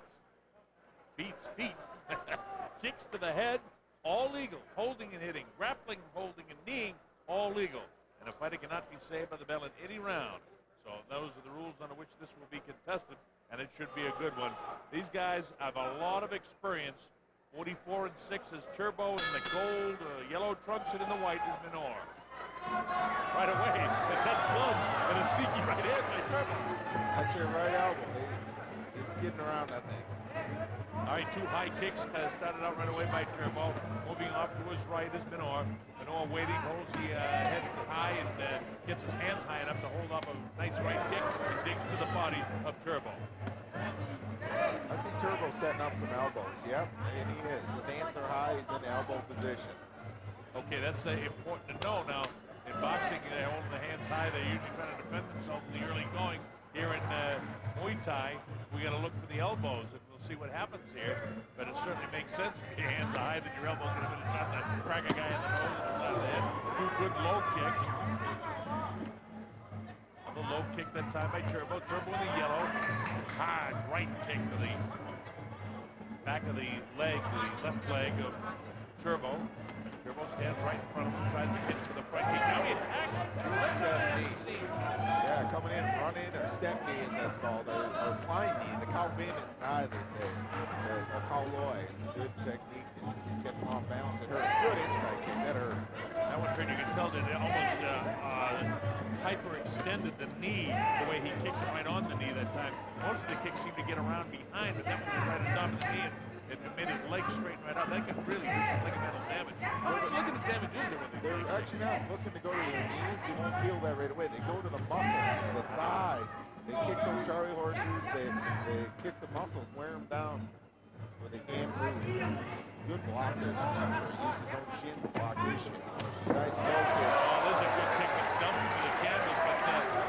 Kicks to the head, all legal. Holding and hitting, grappling, holding, and kneeing, all legal. And a fighter cannot be saved by the bell in any round. So those are the rules under which this will be contested, and it should be a good one. These guys have a lot of experience. 44 and 6 is Turbo in the gold, yellow trunks, and in the white is Menor. Right away, the touch gloves and a sneaky right hand by Turbo. That's your right elbow. He's getting around, I think. All right, 2 high kicks started out right away by Turbo. Moving off to his right is Menor. Menor waiting, holds the head high and gets his hands high enough to hold up a nice right kick and digs to the body of Turbo. I see Turbo setting up some elbows. Yep, and he is. His hands are high. He's in elbow position. Okay, that's important to know. Now, in boxing, they're holding the hands high. They're usually trying to defend themselves in the early going. Here in Muay Thai, we got to look for the elbows, and we'll see what happens here. But it certainly makes sense if your hands are high, that your elbow could have been a shot to crack a guy in the nose on the side of the head. 2 good low kicks. The low kick that time by Turbo. Turbo in the yellow. Hard right kick to the back of the leg, the left leg of Turbo. Turbo stands right in front of him, tries to get to the front kick. Now he attacks. Yeah, coming in, running, or step knee as that's called, or flying knee. The cow payment. Thai, they say. A Kaoloi, it's a good technique to catch them off balance. It hurts. Good inside kick, that hurt. That one, Fred, you can tell that it almost hyperextended the knee the way he kicked it right on the knee that time. Most of the kicks seem to get around behind, but that one was right on top of the knee, and it made his leg straighten right out. That could really do some ligamental damage. How much ligament damage is there with these They're things? actually not looking to go to their knees. You won't feel that right away. They go to the muscles, the thighs. They kick those Charlie horses. They kick the muscles, wear them down where they can't move. Good block there from Archer. He used his own shin to block his shin. Nice low kick. Oh, there's a good kick that dumped into the canvas, but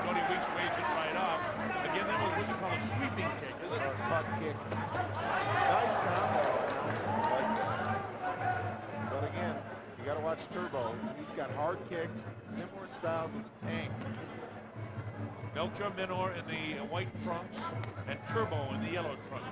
Tony Weeks waves it right off. Again, that was what you call a sweeping kick, is it? Or a cut kick. Nice combo by Archer. I like that. But again, you got to watch Turbo. He's got hard kicks, similar style to the Tank. Melchior Minor in the white trunks and Turbo in the yellow trunks.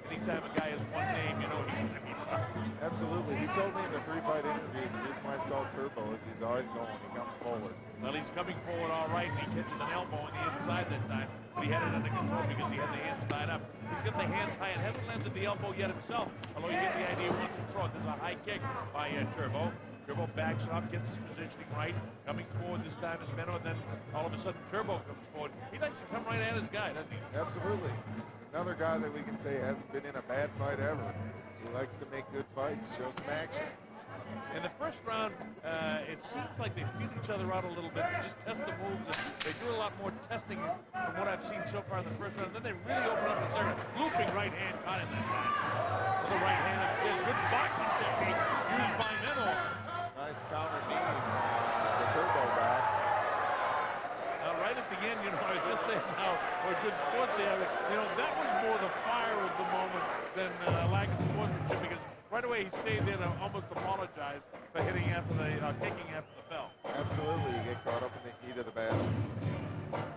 Anytime a guy has one name, you know he's going to be tough. Absolutely. He told me in the pre-fight interview the reason why it's called Turbo is he's always going. He comes forward. Well, he's coming forward all right, and he catches an elbow on the inside that time, but he had it under control because he had the hands tied up. He's got the hands high and hasn't landed the elbow yet himself, although you get the idea once to throw it. There's a high kick by Turbo. Turbo backs off, gets his positioning right, coming forward this time is Menno, and then all of a sudden Turbo comes forward. He likes to come right at his guy, doesn't he? Absolutely. Another guy that we can say hasn't been in a bad fight ever. He likes to make good fights, show some action. In the first round, it seems like they feel each other out a little bit and just test the moves. And they do a lot more testing from what I've seen so far in the first round. And then they really open up the second. Looping right hand caught him that time. With the right hand upstairs. Good boxing technique used by Menno. Nice counter knee. The Turbo back. Now, right at the end, you know, I was just saying how what good sports they have. You know, that was more the fire of the moment than lack of sportsmanship, because right away he stayed there to almost apologize for hitting after the kicking after the bell. Absolutely, you get caught up in the heat of the battle.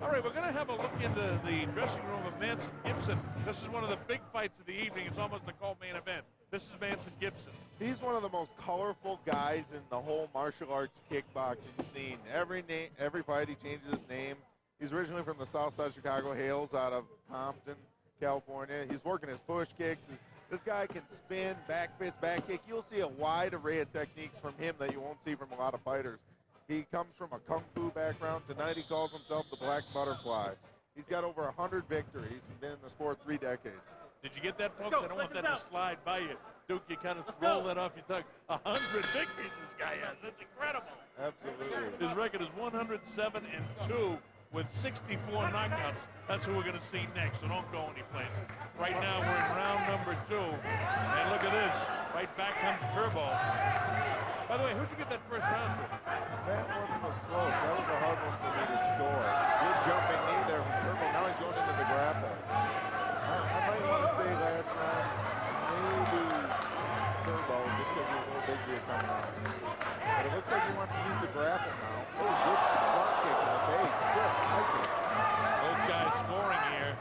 All right, we're going to have a look into the dressing room of Manson Gibson. This is one of the big fights of the evening. It's almost the co-main event. This is Manson Gibson. He's one of the most colorful guys in the whole martial arts kickboxing scene. Every fight he changes his name. He's originally from the south side of Chicago, hails out of Compton, California. He's working his push kicks. This guy can spin, back fist, back kick. You'll see a wide array of techniques from him that you won't see from a lot of fighters. He comes from a kung fu background. Tonight he calls himself the Black Butterfly. He's got over 100 victories and been in the sport 3 decades. Did you get that, folks? I don't want that to slide by you. Duke, you kind of roll that off your tongue. 100 victories this guy has. That's incredible. Absolutely. His record is 107-2 with 64 knockouts. That's who we're going to see next, so don't go anyplace. Right now, we're in round number 2. And look at this. Right back comes Turbo. By the way, who'd you get that first round to? That one was close. That was a hard one for me to score. Good jumping knee there from Turbo. Now he's going into the grappling. I might want to say last round, maybe Turbo, just because he was a little busier coming out. But it looks like he wants to use the grapple now. Oh, good front kick in the face. Good high kick. Both guys scoring here.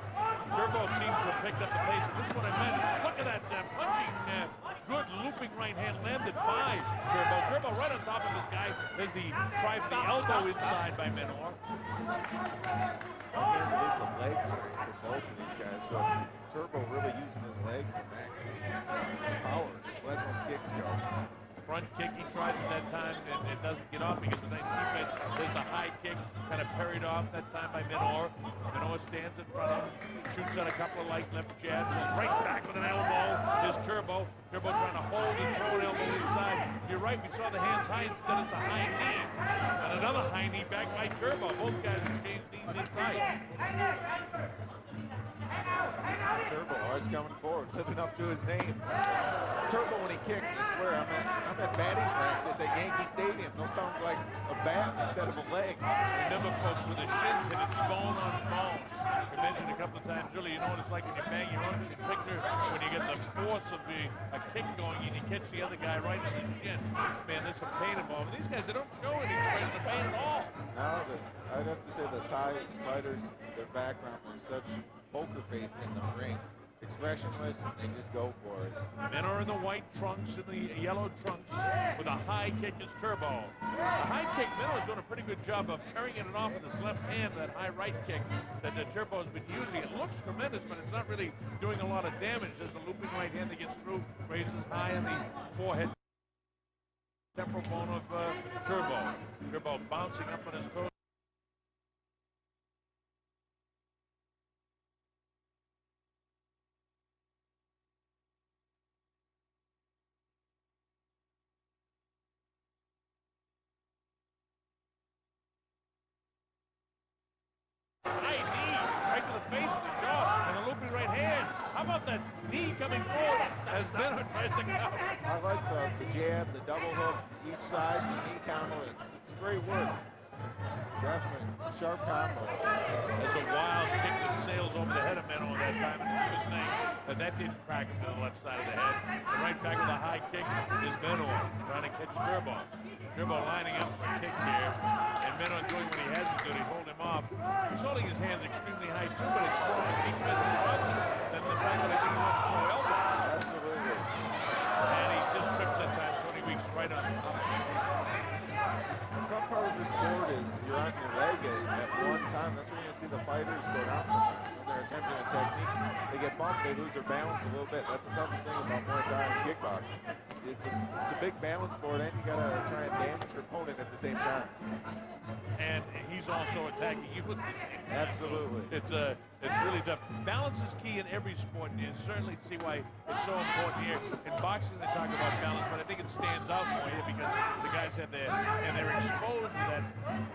Turbo seems to have picked up the pace, and this is what I meant. Look at that punching, good looping right hand landed by Turbo. Turbo right on top of this guy as he tries the elbow inside by Menor. I can't believe the leg strength for both of these guys, but Turbo really using his legs to maximum power, just letting those kicks go. Front kick he tries at that time and it doesn't get off because of nice defense. There's the high kick, kind of parried off that time by Menor. Menor stands in front of him, shoots out a couple of light left jabs, goes right back with an elbow. There's Turbo. Turbo trying to hold and throw an elbow inside. You're right, we saw the hands high, instead it's a high knee. And another high knee back by Turbo. Both guys exchanged knees in tight. Turbo always coming forward, living up to his name. Turbo, when he kicks, I swear, I'm at batting practice at Yankee Stadium. Those sounds like a bat instead of a leg. Remember, folks, when the shins hit, it's bone on bone. We mentioned a couple of times earlier, you know what it's like when you bang your own shin. Victor, when you get the force of a kick going and you catch the other guy right in the shin. Man, there's some pain involved. And these guys, they don't show any expression of pain at all. Now, I'd have to say the Thai fighters, their background were such poker faced in the ring. expressionless, and they just go for it. Men are in the white trunks and the yellow trunks with a high kick is Turbo. The high kick, Minnow is doing a pretty good job of carrying it off with his left hand, that high right kick that Turbo has been using. It looks tremendous, but it's not really doing a lot of damage. There's a looping right hand that gets through, raises high on the forehead. Temporal bone of Turbo. Turbo bouncing up on his toes. High knee, right to the face of the jaw, and a looping right hand. How about that knee coming forward as Minnow tries to counter? I like the jab, the double hook, each side, the knee combo. It's great work. Definitely sharp combos. There's a wild kick that sails over the head of Minnow at that time, and it's good thing that didn't crack him to the left side of the head. And right back with a high kick is Minnow trying to catch Turbo. Turbo lining up for a kick here, and Minnow doing what he has to do to hold him off. He's holding his hands extremely high too, but it's more of a defensive positive than the fact that I think he wants to throw elbows. Absolutely. And he just trips that time. Tony Weeks right on top. The tough part of the sport is you're on your leg at one time. That's when you see the fighters go down sometimes. When they're attempting a technique, they get bumped, they lose their balance a little bit. That's the toughest thing about Muay Thai and kickboxing. It's a big balance sport, and you got to try and damage your opponent at the same time. And he's also attacking you with the same time. Absolutely. It's really tough. Balance is key in every sport, and you certainly see why it's so important here. In boxing, they talk about balance, but I think it stands out more here because the guys have they're exposed to that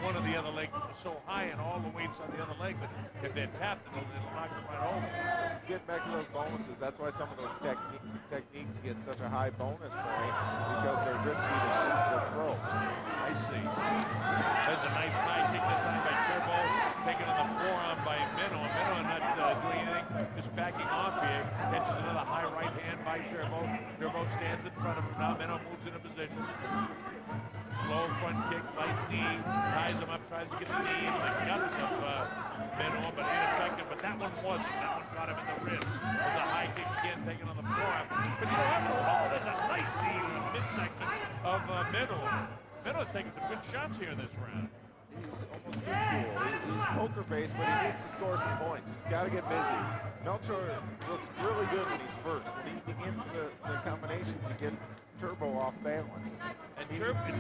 one or the other leg so high and all the weights on the other leg, but if they're tapped, it'll knock them right over. Getting back to those bonuses, that's why some of those techniques get such a high bonus point, because they're risky to shoot the throw. I see. There's a nice high kick that time by Turbo, taken on the forearm by Minnow. Minnow not doing anything, just backing off here. Catches another high right hand by Turbo. Turbo stands in front of him now. Minnow moves into position. Slow front kick, light knee, ties him up, tries to get the knee into the guts of Minnow, but ineffective. But that one wasn't. That one got him in the ribs. There's a high kick again taken on the forearm. But you know, after all, there's a nice knee in the midsection of Minnow. Minnow's taking some good shots here in this round. He's almost too cool. He's poker face, but he needs to score some points. He's got to get busy. Melchior looks really good when he's first. When he begins the combinations, he gets Turbo off balance. And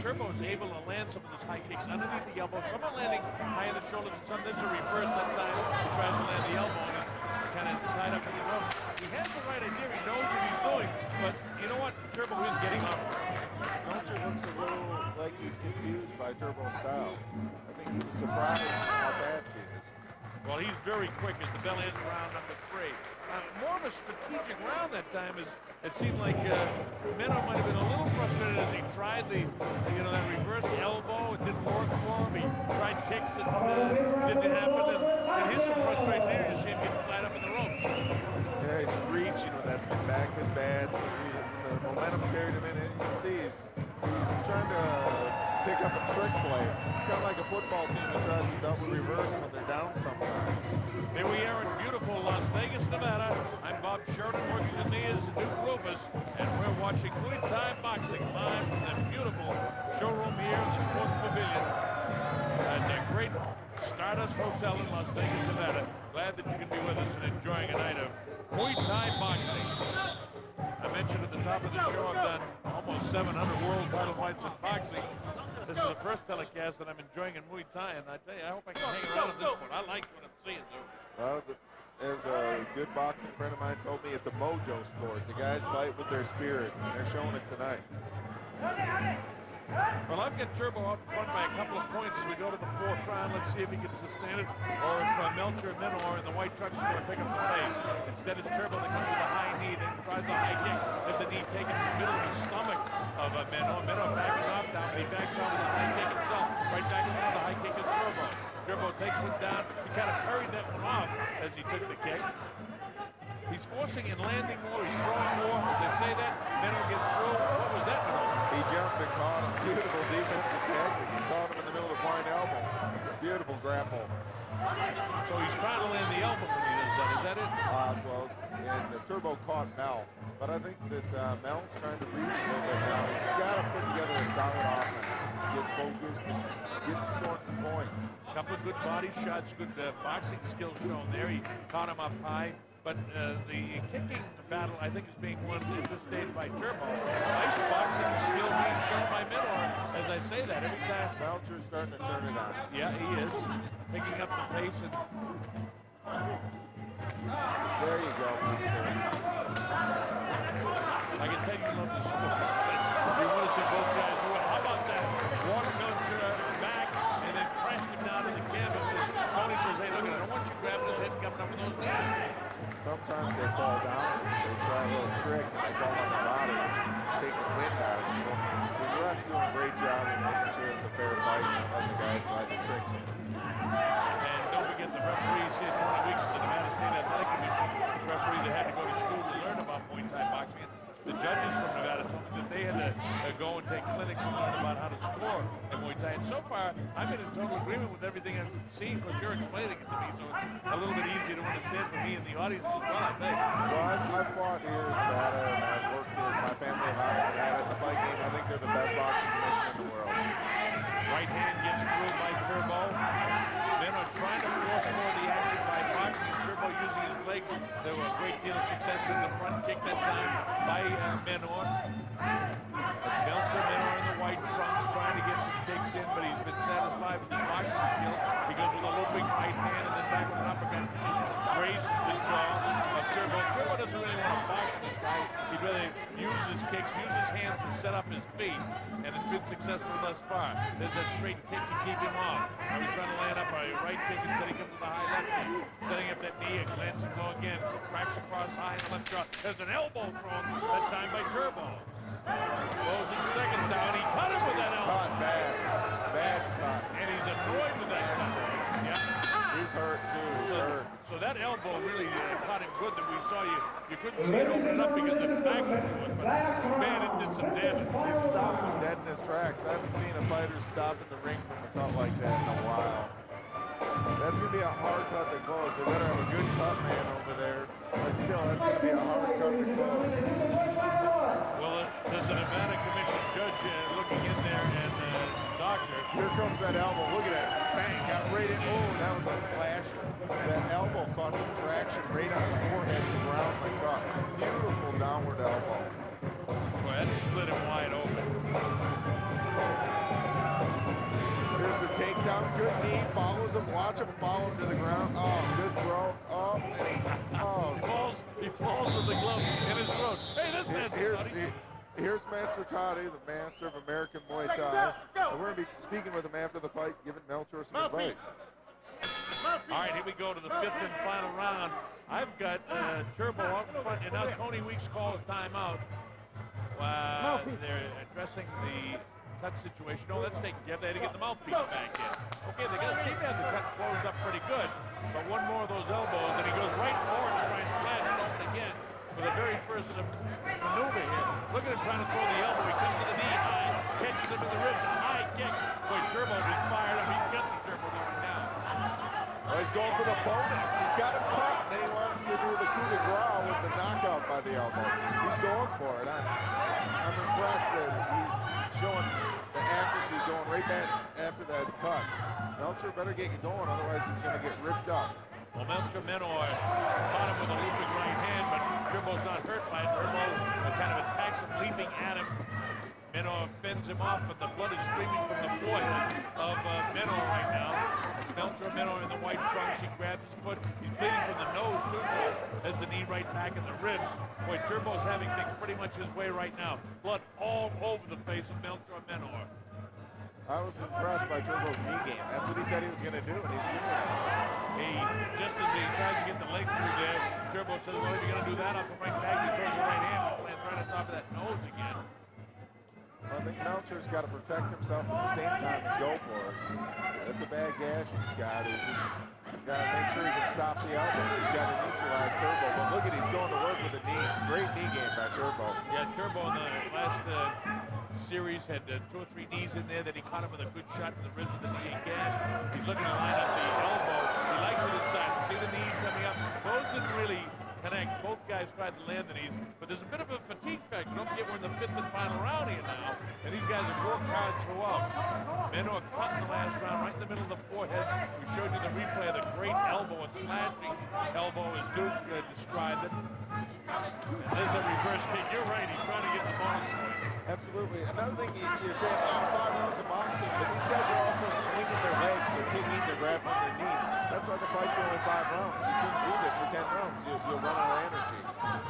Turbo is able to land some of those high kicks underneath the elbow. Some are landing high in the shoulders, and some there's a reverse that time. He tries to land the elbow, and he's kind of tied up in the ropes. He has the right idea. He knows what he's doing, but you know what? Turbo is getting off. Melchior looks a little like he's confused by Turbo's style. I think he was surprised how fast he is. Well, he's very quick as the bell ends round number 3. More of a strategic round that time. It seemed like Minnow might have been a little frustrated as he tried that reverse elbow. It didn't work for him. He tried kicks that didn't happen. And here's some frustration here. You see him getting tied up in the ropes. Yeah, he's reaching when that spin back is bad. The momentum carried him in, and you can see he's trying to pick up a trick play. It's kind of like a football team that tries to double reverse when they're down sometimes. Here we are in beautiful Las Vegas, Nevada. I'm Bob Sheridan. Working with me is Duke Rufus, and we're watching Muay Thai boxing live from the beautiful showroom here in the Sports Pavilion at the great Stardust Hotel in Las Vegas, Nevada. Glad that you can be with us and enjoying a night of Muay Thai boxing. I mentioned at the top of the show I've done almost 700 world title fights in boxing. This is the first telecast that I'm enjoying in Muay Thai, and I tell you, I hope I can hang around in this one. I like what I'm seeing, dude. Well, as a good boxing friend of mine told me, it's a mojo sport. The guys fight with their spirit, and they're showing it tonight. Well, I've got Turbo out in front by a couple of points as we go to the 4th round. Let's see if he can sustain it, or if Melchior and Minnow are in the white trucks are going to pick up the pace. Instead, it's Turbo that comes with a high knee, then tries the high kick. There's a knee taken in the middle of the stomach of Minnow. Minnow backing off down, but he backs off with a high kick himself. Right back in the high kick is Turbo. Turbo takes one down. He kind of parried that one off as he took the kick. He's forcing and landing more. He's throwing more. As I say that, Minnow gets through. What was that, Minnow? He jumped and caught him. Beautiful defensive technique. He caught him in the middle of the flying elbow. Beautiful grapple. So he's trying to land the elbow when he does that. Is that it? Well, and Turbo caught Mel. But I think that Mel's trying to reach a little bit now. He's got to put together a solid offense, get focused, and get scoring some points. A couple of good body shots, good boxing skills shown there. He caught him up high. But the kicking battle, I think, is being won at this stage by Turbo. Nice boxing skill being shown by Minor, as I say that every time. Melcher's starting to turn it on. Yeah, he is. Picking up the pace. And there you go, Melcher. I can tell you love this sport. You want to see both guys do it. How about that? Walk Melcher back and then crash him down to the canvas. And Tony says, hey, look at it. I don't want you grabbing his head and coming up with those knees. Sometimes they fall down, they try a little trick, and they fall on the body, which take the wind out of it. So the ref's doing a great job in making sure it's a fair fight and not letting the guys slide the tricks in. And don't forget the referees here, Tony Weeks is the Nevada State Athletic Commission referee that had to go to school to learn about Muay Thai boxing. The judges from Nevada told me that they had to go and take clinics and learn about how to score in Muay Thai. And so far, I'm in total agreement with everything I've seen because you're explaining it to me, so it's a little bit easier to understand for me and the audience as well, I think. Well, I've fought here in Nevada, and I've worked with my family out in Nevada. In the fight game, I think they're the best boxing commission in the world. Right hand gets through by Turbo. Men are trying to force more of the action by boxing. Turbo using his legs. There were a great deal of success in the front kick that time by Menor. It's Melcher, Menor in the white trunks trying to get some kicks in, but he's been satisfied with his boxing skills. He goes with a looping right hand and then back with an uppercut. Raises the jaw of Turbo. Turbo doesn't really want to box this guy. He'd rather use his kicks, use his hands to set up his feet, and it's been successful thus far. There's that straight kick to keep him off. Now he's trying to land up a right kick instead he comes to the high left kick. Setting up that knee, a glancing blow again. Cracks across high in the left jaw. There's an elbow thrown, that time by Turbo. Closing seconds now, and he cut him with that elbow. Caught bad. Bad cut. And he's annoyed with that cut. Yeah. He's hurt, too. He's hurt. So that elbow really caught him good that we saw you couldn't see it open up because of the back to it, but man, it did some damage. It stopped him dead in his tracks. I haven't seen a fighter stop in the ring from a cut like that in a while. That's going to be a hard cut to close. They better have a good cut man over there. But still, that's going to be a hard cut to close. Well, there's a Nevada Commission judge looking in there, and doctor. Here comes that elbow. Look at that. Bang, got right in. Oh, that was a slasher. That elbow caught some traction right on his forehead to ground the cut. Beautiful downward elbow. Boy, that split him wide open. Here's the takedown. Good knee. Follows him. Watch him follow him to the ground. Oh, good throw. Oh, and He falls with the glove in his throat. Hey, this man's Here's Master Toddy, the master of American Muay Thai. And we're going to be speaking with him after the fight, giving Melcher some advice. All right, here we go to the fifth and final round. I've got Turbo up in front, and now Tony Weeks calls timeout. They're addressing the cut situation. No, that's taken care of. They had to get the mouthpiece back in. Okay, they seem to have the cut closed up pretty good, but one more of those elbows, and he goes right forward to try and slash it open again for the very first maneuver here. Look at him trying to throw the elbow. He comes to the knee high, catches him in the ribs, a high kick. Boy, Turbo is fired up. He's got the Turbo going now. Well, he's going for the bonus. He's got him cut, and then he wants to do the coup de grace with the knockout by the elbow. He's going for it. I'm impressed that he's showing the accuracy going right back after that cut. Melcher better get you going, otherwise he's going to get ripped up. Well, Melcher Menor caught him with a looping right hand, but Turbo's not hurt by it. Turbo kind of attacks him, leaping at him. Menor fends him off, but the blood is streaming from the forehead of Menor right now. It's Melcher Menor in the white trunks. He grabs his foot. He's bleeding from the nose, too, so has the knee right back in the ribs. Boy, Turbo's having things pretty much his way right now. Blood all over the face of Melcher Menor. I was impressed by Turbo's knee game. That's what he said he was going to do, and he's doing it. Just as he tries to get the leg through there, Turbo says, well, if you're going to do that, I'll come right back. He throws the right hand, but lands right on top of that nose again. I think Melcher's got to protect himself at the same time as go for it. That's a bad gash he's got. He's just got to make sure he can stop the elbows. He's got to neutralize Turbo. But look at he's going to work with the knees. Great knee game by Turbo. Yeah, Turbo in the last series had 2 or 3 knees in there. Then he caught him with a good shot in the ribs of the knee again. He's looking to line up the elbow. He likes it inside. See the knees coming up. Those didn't really connect. Both guys tried to land the knees, but there's a bit of a fatigue factor. Don't forget we're in the 5th and final round here now, and these guys have worked hard throughout. Menor cut in the last round, right in the middle of the forehead. We showed you the replay of the great elbow and slashing elbow as Duke described it. And there's a reverse kick. You're right, he's trying to get the bonus point. Absolutely. Another thing you're saying, 5 rounds of boxing, but these guys are also swinging their legs, they're kicking, they're grabbing their knee. That's why the fights are only 5 rounds. You couldn't do this for 10 rounds. You'll run out of energy.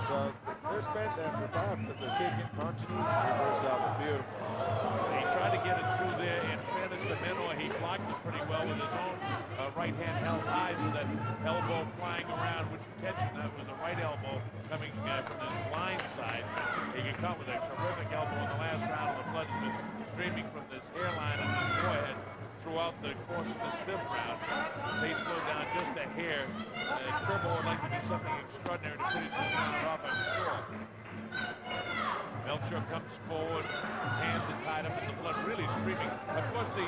So they're spent after 5 because they're kicking, punching, reverse elbow. Beautiful. He tried to get it through there. In fairness to Menor, he blocked it pretty well with his own right hand held high, so that elbow flying around wouldn't catch him. That was a right elbow coming from his blind side. He got caught with a terrific elbow in the last round, and the blood has been streaming from this hairline and his forehead throughout the course of this 5th round. They slowed down just a hair. Turbo would like to do something extraordinary to put his round off, I'm sure. Melcher comes forward, his hands are tied up as the blood really streaming. Of course, the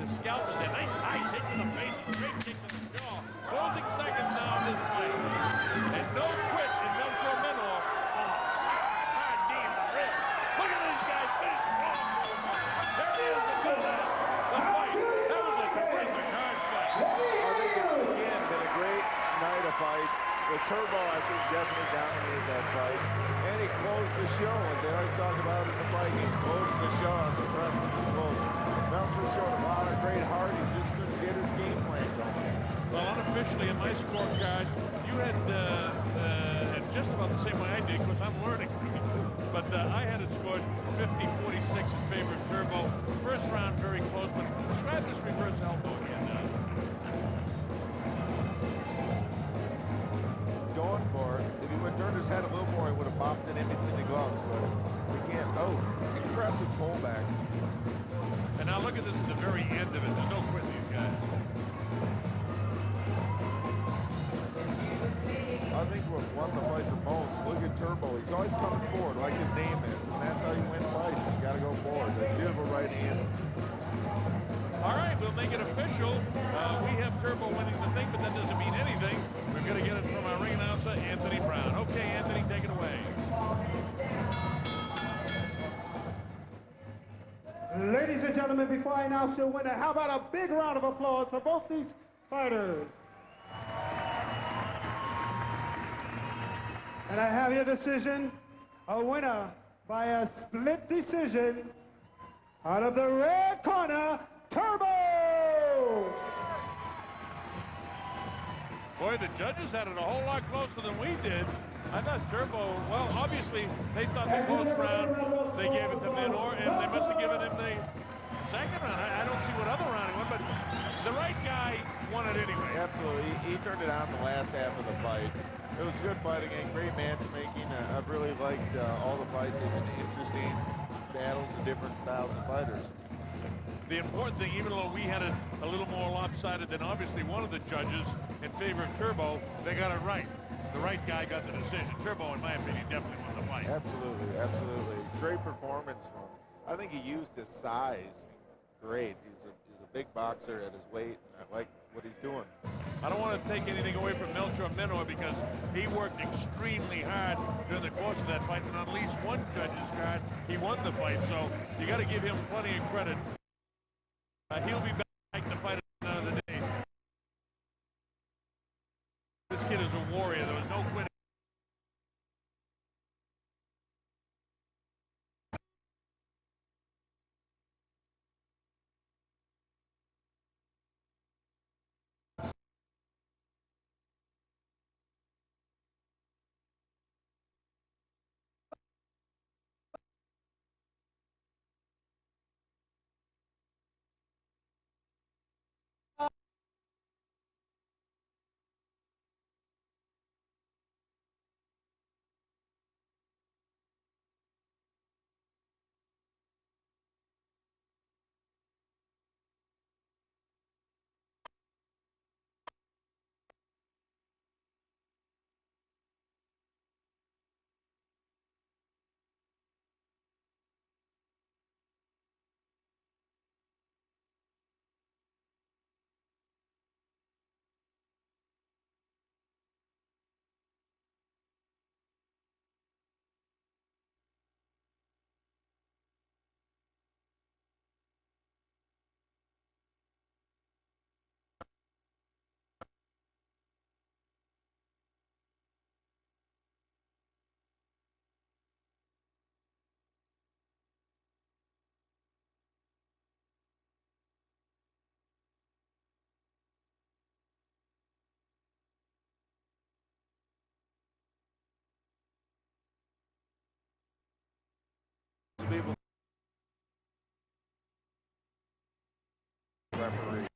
scalp is a nice high kick to the face, a great kick to the jaw. Closing seconds now in this fight. And no quit in Melcher Menor. Hard knee in the ribs. Look at these guys finish strong. There it is, the fight. That was a terrific hard fight. I think it's, again, been a great night of fights. The Turbo, I think, definitely dominated that fight. And he closed the show, and they always talk about it in the fight. He closed the show. I was impressed with his closing. Melcher showed a lot of great heart. He just couldn't get his game plan going. Well, unofficially in my scorecard, you had just about the same way I did, because I'm learning. But I had it scored 50-46 in favor of Turbo. First round very close, but describe this reverse elbow again. Going for it. If he would have turned his head a little more, he would have popped it in between the gloves. But again, impressive pullback. And now look at this at the very end of it. There's no quitting these guys. I think what won the fight the most, look at Turbo. He's always coming forward like his name is, and that's how you win fights. You got to go forward. A beautiful right hand. All right, we'll make it official. We have Turbo winning the thing, but that doesn't mean anything. We're going to get it from our ring announcer, Anthony Brown. Okay, Anthony, take it away. Ladies and gentlemen, before I announce your winner, how about a big round of applause for both these fighters? And I have your decision, a winner by a split decision out of the red corner, Turbo! Boy, the judges had it a whole lot closer than we did. I thought Turbo, well, obviously, they thought the close round, they gave it to Menor, and they must have given him the second round. I don't see what other round he won, but the right guy won it anyway. Absolutely. He turned it on the last half of the fight. It was good fighting and great matchmaking. I've really liked all the fights. They've been interesting battles of different styles of fighters. The important thing, even though we had it a little more lopsided than obviously one of the judges in favor of Turbo, they got it right. The right guy got the decision. Turbo, in my opinion, definitely won the fight. Absolutely, absolutely. Great performance from him. I think he used his size great. He's a big boxer at his weight. I like what he's doing. I don't want to take anything away from Melcher Menor because he worked extremely hard during the course of that fight, and on at least one judge's card, he won the fight. So you got to give him plenty of credit. He'll be back to fight another day. This kid is a warrior. There was no quitting. referee.